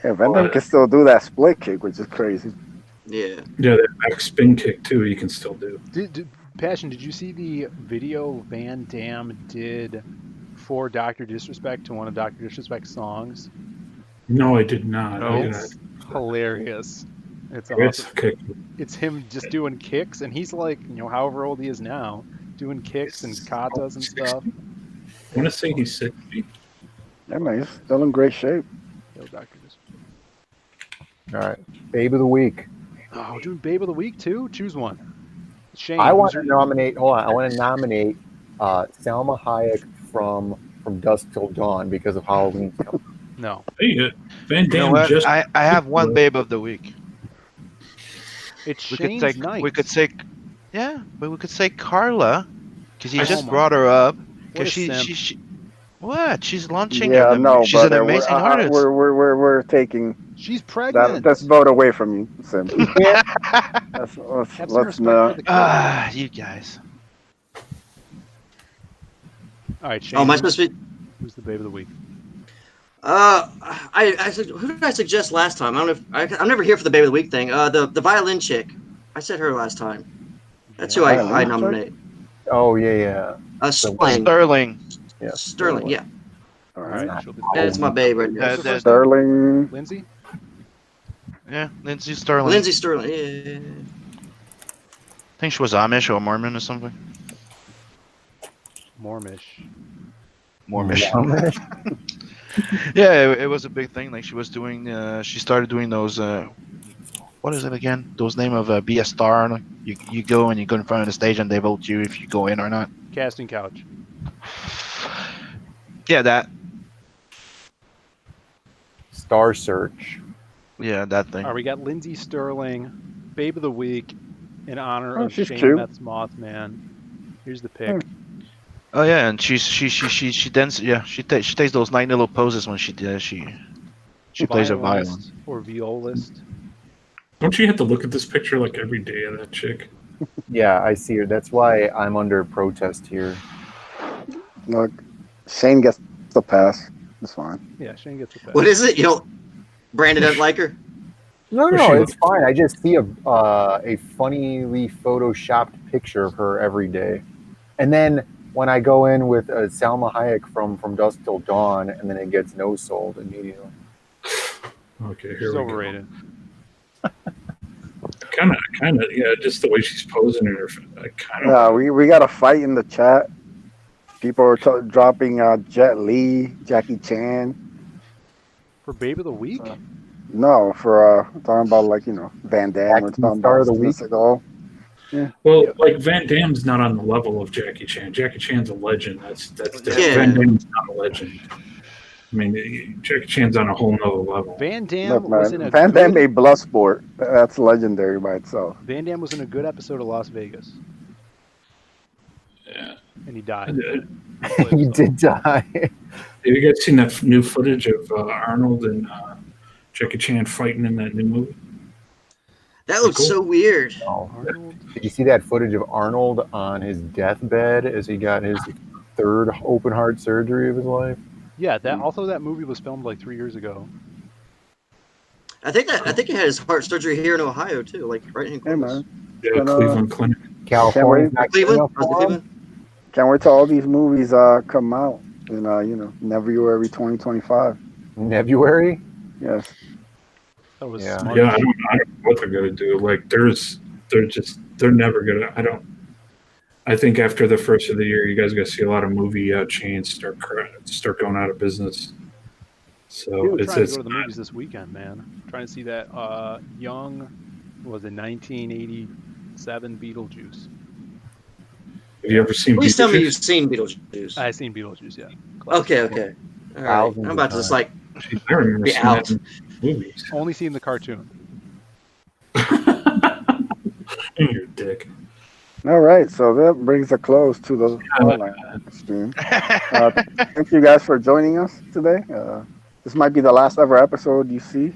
Yeah, Van Damme can still do that split kick, which is crazy. Yeah. yeah, that back spin kick too. He can still do. Passion, did you see the video Van Damme did for Dr. Disrespect to one of Dr. Disrespect's songs? No, I did not. Oh, I it's hilarious. It's It's awesome. okay. It's him just doing kicks, and he's like, however old he is now, doing kicks and katas and stuff. I want to say he's 60. Yeah, man, he's still in great shape. Yo, Dr. Disrespect. All right, Babe of the Week. Oh, we're doing Babe of the Week too? Choose one. Shane. I want who's to your- nominate. Hold on, I want to nominate Salma Hayek from Dusk Till Dawn because of Halloween. No. Hey, Van You know Damme what? just. I have one babe of the week. It's We Shane's could say night. we could say, yeah, but we could say Carla, because he I just know. brought her up. What Because a simp. she what? She's launching. Yeah, no, she's an brother. amazing we're, artist. we're taking She's pregnant. that vote away from you, Sim. let's Have some let's respect not. for the kid. You guys. All right, Shane. Oh, am I supposed to be? Who's the Babe of the Week? Who did I suggest last time? I don't know. I'm never here for the Baby of the Week thing. The violin chick. I said her last time. That's who I Violin nominate. Oh yeah. Sterling. Sterling. Yeah. Sterling. Yeah, All All right. right. she'll be- that's my babe right Yeah, there. What's the first Sterling. name? Lindsay? Yeah, Lindsay Sterling. Lindsay Sterling. Yeah. I think she was Amish or Mormon or something. Mormish. Mormon. Yeah, it was a big thing. Like she was doing, she started doing those. What is it again? Those name of be a star. Like, you go and you go in front of the stage and they vote you if you go in or not. Casting couch. Yeah, that. Star Search. Yeah, that thing. All right, we got Lindsay Sterling, Babe of the Week, in honor Oh, of she's Shane cute. Meth's Mothman. Here's the pick. Oh yeah, and she dances. Yeah, she takes those nice little poses when she plays a violin. Violinist or violist. Don't you have to look at this picture like every day of that chick? Yeah, I see her. That's why I'm under protest here. Look, Shane gets the pass. It's fine. Yeah, Shane gets the pick. What is it? You don't. Brandon doesn't like her. No, Where's she it's fine. I just see a funnily photoshopped picture of her every day, and then when I go in with Salma Hayek from Dusk Till Dawn, and then it gets no sold immediately. Okay, here She's we overrated. go. Kind of, yeah. Just the way she's posing in her. I kind of. Yeah, we got a fight in the chat. People are dropping Jet Li, Jackie Chan. For Babe of the Week? No, for talking about Van Damme or Action talking star about of the week. Steven Seagal. Well, like Van Damme's not on the level of Jackie Chan. Jackie Chan's a legend. That's Yeah. Van Damme's not a legend. I mean, Jackie Chan's on a whole nother level. Van Damme Look, was in man, a Van Damme good, made Bloodsport. That's legendary by itself. Van Damme was in a good episode of Las Vegas, Yeah. and he died. He did die. Have you guys seen that new footage of Arnold and Jackie Chan fighting in that new movie? That looks Cool. so weird. Oh. Arnold? Did you see that footage of Arnold on his deathbed as he got his third open heart surgery of his life? Yeah, that also that movie was filmed like 3 years ago. I think he had his heart surgery here in Ohio too, like right in Hey Columbus. man, Yeah, But, Cleveland Clinic. California. Cleveland? Was it Cleveland? can't wait till all these movies come out in February 2025. February. Yes. That was Yeah. smart. Yeah, I don't know what they're gonna do. Like, they're never gonna. I think after the first of the year, you guys are gonna see a lot of movie chains start going out of business. So I'm it's trying to go to the movies this weekend, man. I'm trying to see that young, what was it, 1987 Beetlejuice. Have you ever seen? Please tell me Beetlejuice? you've seen Beetlejuice. I seen Beetlejuice, yeah. Okay. All right. Thousands I'm about to of just like Jeez, I remember be seeing out. that in movies. Only seen the cartoon. You're a dick. All right, so that brings a close to the Hardline stream. Thank you guys for joining us today. This might be the last ever episode you see,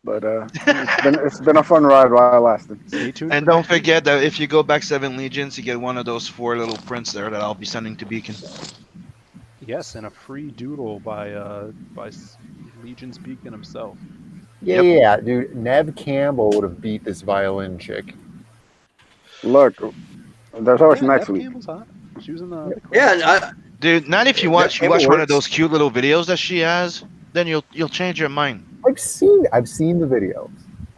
but it's been a fun ride while it lasted. Stay tuned. And for don't next week. forget that if you go back 7 Legions, you get one of those 4 little prints there that I'll be sending to Beacon. Yes, and a free doodle by Legion's Beacon himself. Yeah, dude. Nev Campbell would have beat this violin chick. Look, there's always Yeah, next Neve week. Campbell's hot. She was in the Yeah, Dude, not if you Yeah, watch Campbell one of works. those cute little videos that she has, then you'll change your mind. I've seen the videos.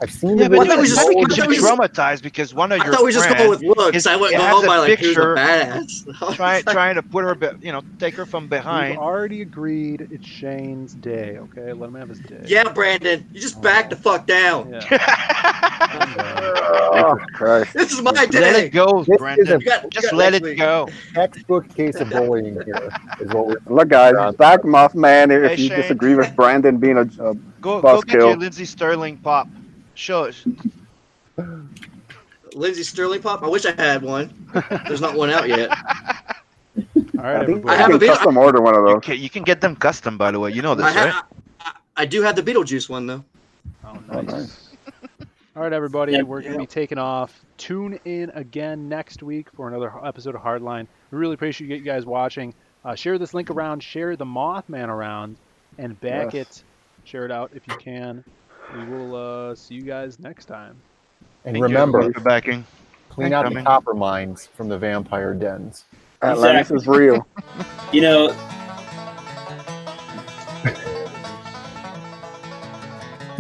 I've seen Yeah, the but I thought we dude, just- don't I get thought you we just- traumatized because one of I your thought we just go friends with looks. I went it go has home a by like who's a picture badass. trying to put her, take her from We've behind. already agreed it's Shane's day, okay? Let him have his day. Yeah, Brandon, you just back the fuck down. Yeah. Oh, Christ. This is my Let day. it go, This is Brendan. a You got Just next let it week. go. textbook case of bullying here. Is what we're Look, guys, back Mothman if Hey, you Shane. disagree with Brandon being a Go Buzzkill. get your Lindsey Sterling pop. Show us. Lindsay Sterling pop. I wish I had one. There's not one out yet. All right, I think everybody. I have you a can Beetle- custom order one of those. You can get them custom, by the way. You know this, right? I do have the Beetlejuice one though. Oh, Oh, nice. nice. All right, everybody, Yeah. we're going to be taking off. Tune in again next week for another episode of Hardline. We really appreciate you guys watching. Share this link around, share the Mothman around, and back Yes. it. Share it out if you can. We will see you guys next time. and Thank you, remember, everyone, for backing. clean out the Coming. copper mines from the vampire dens. Atlantis is real. You know,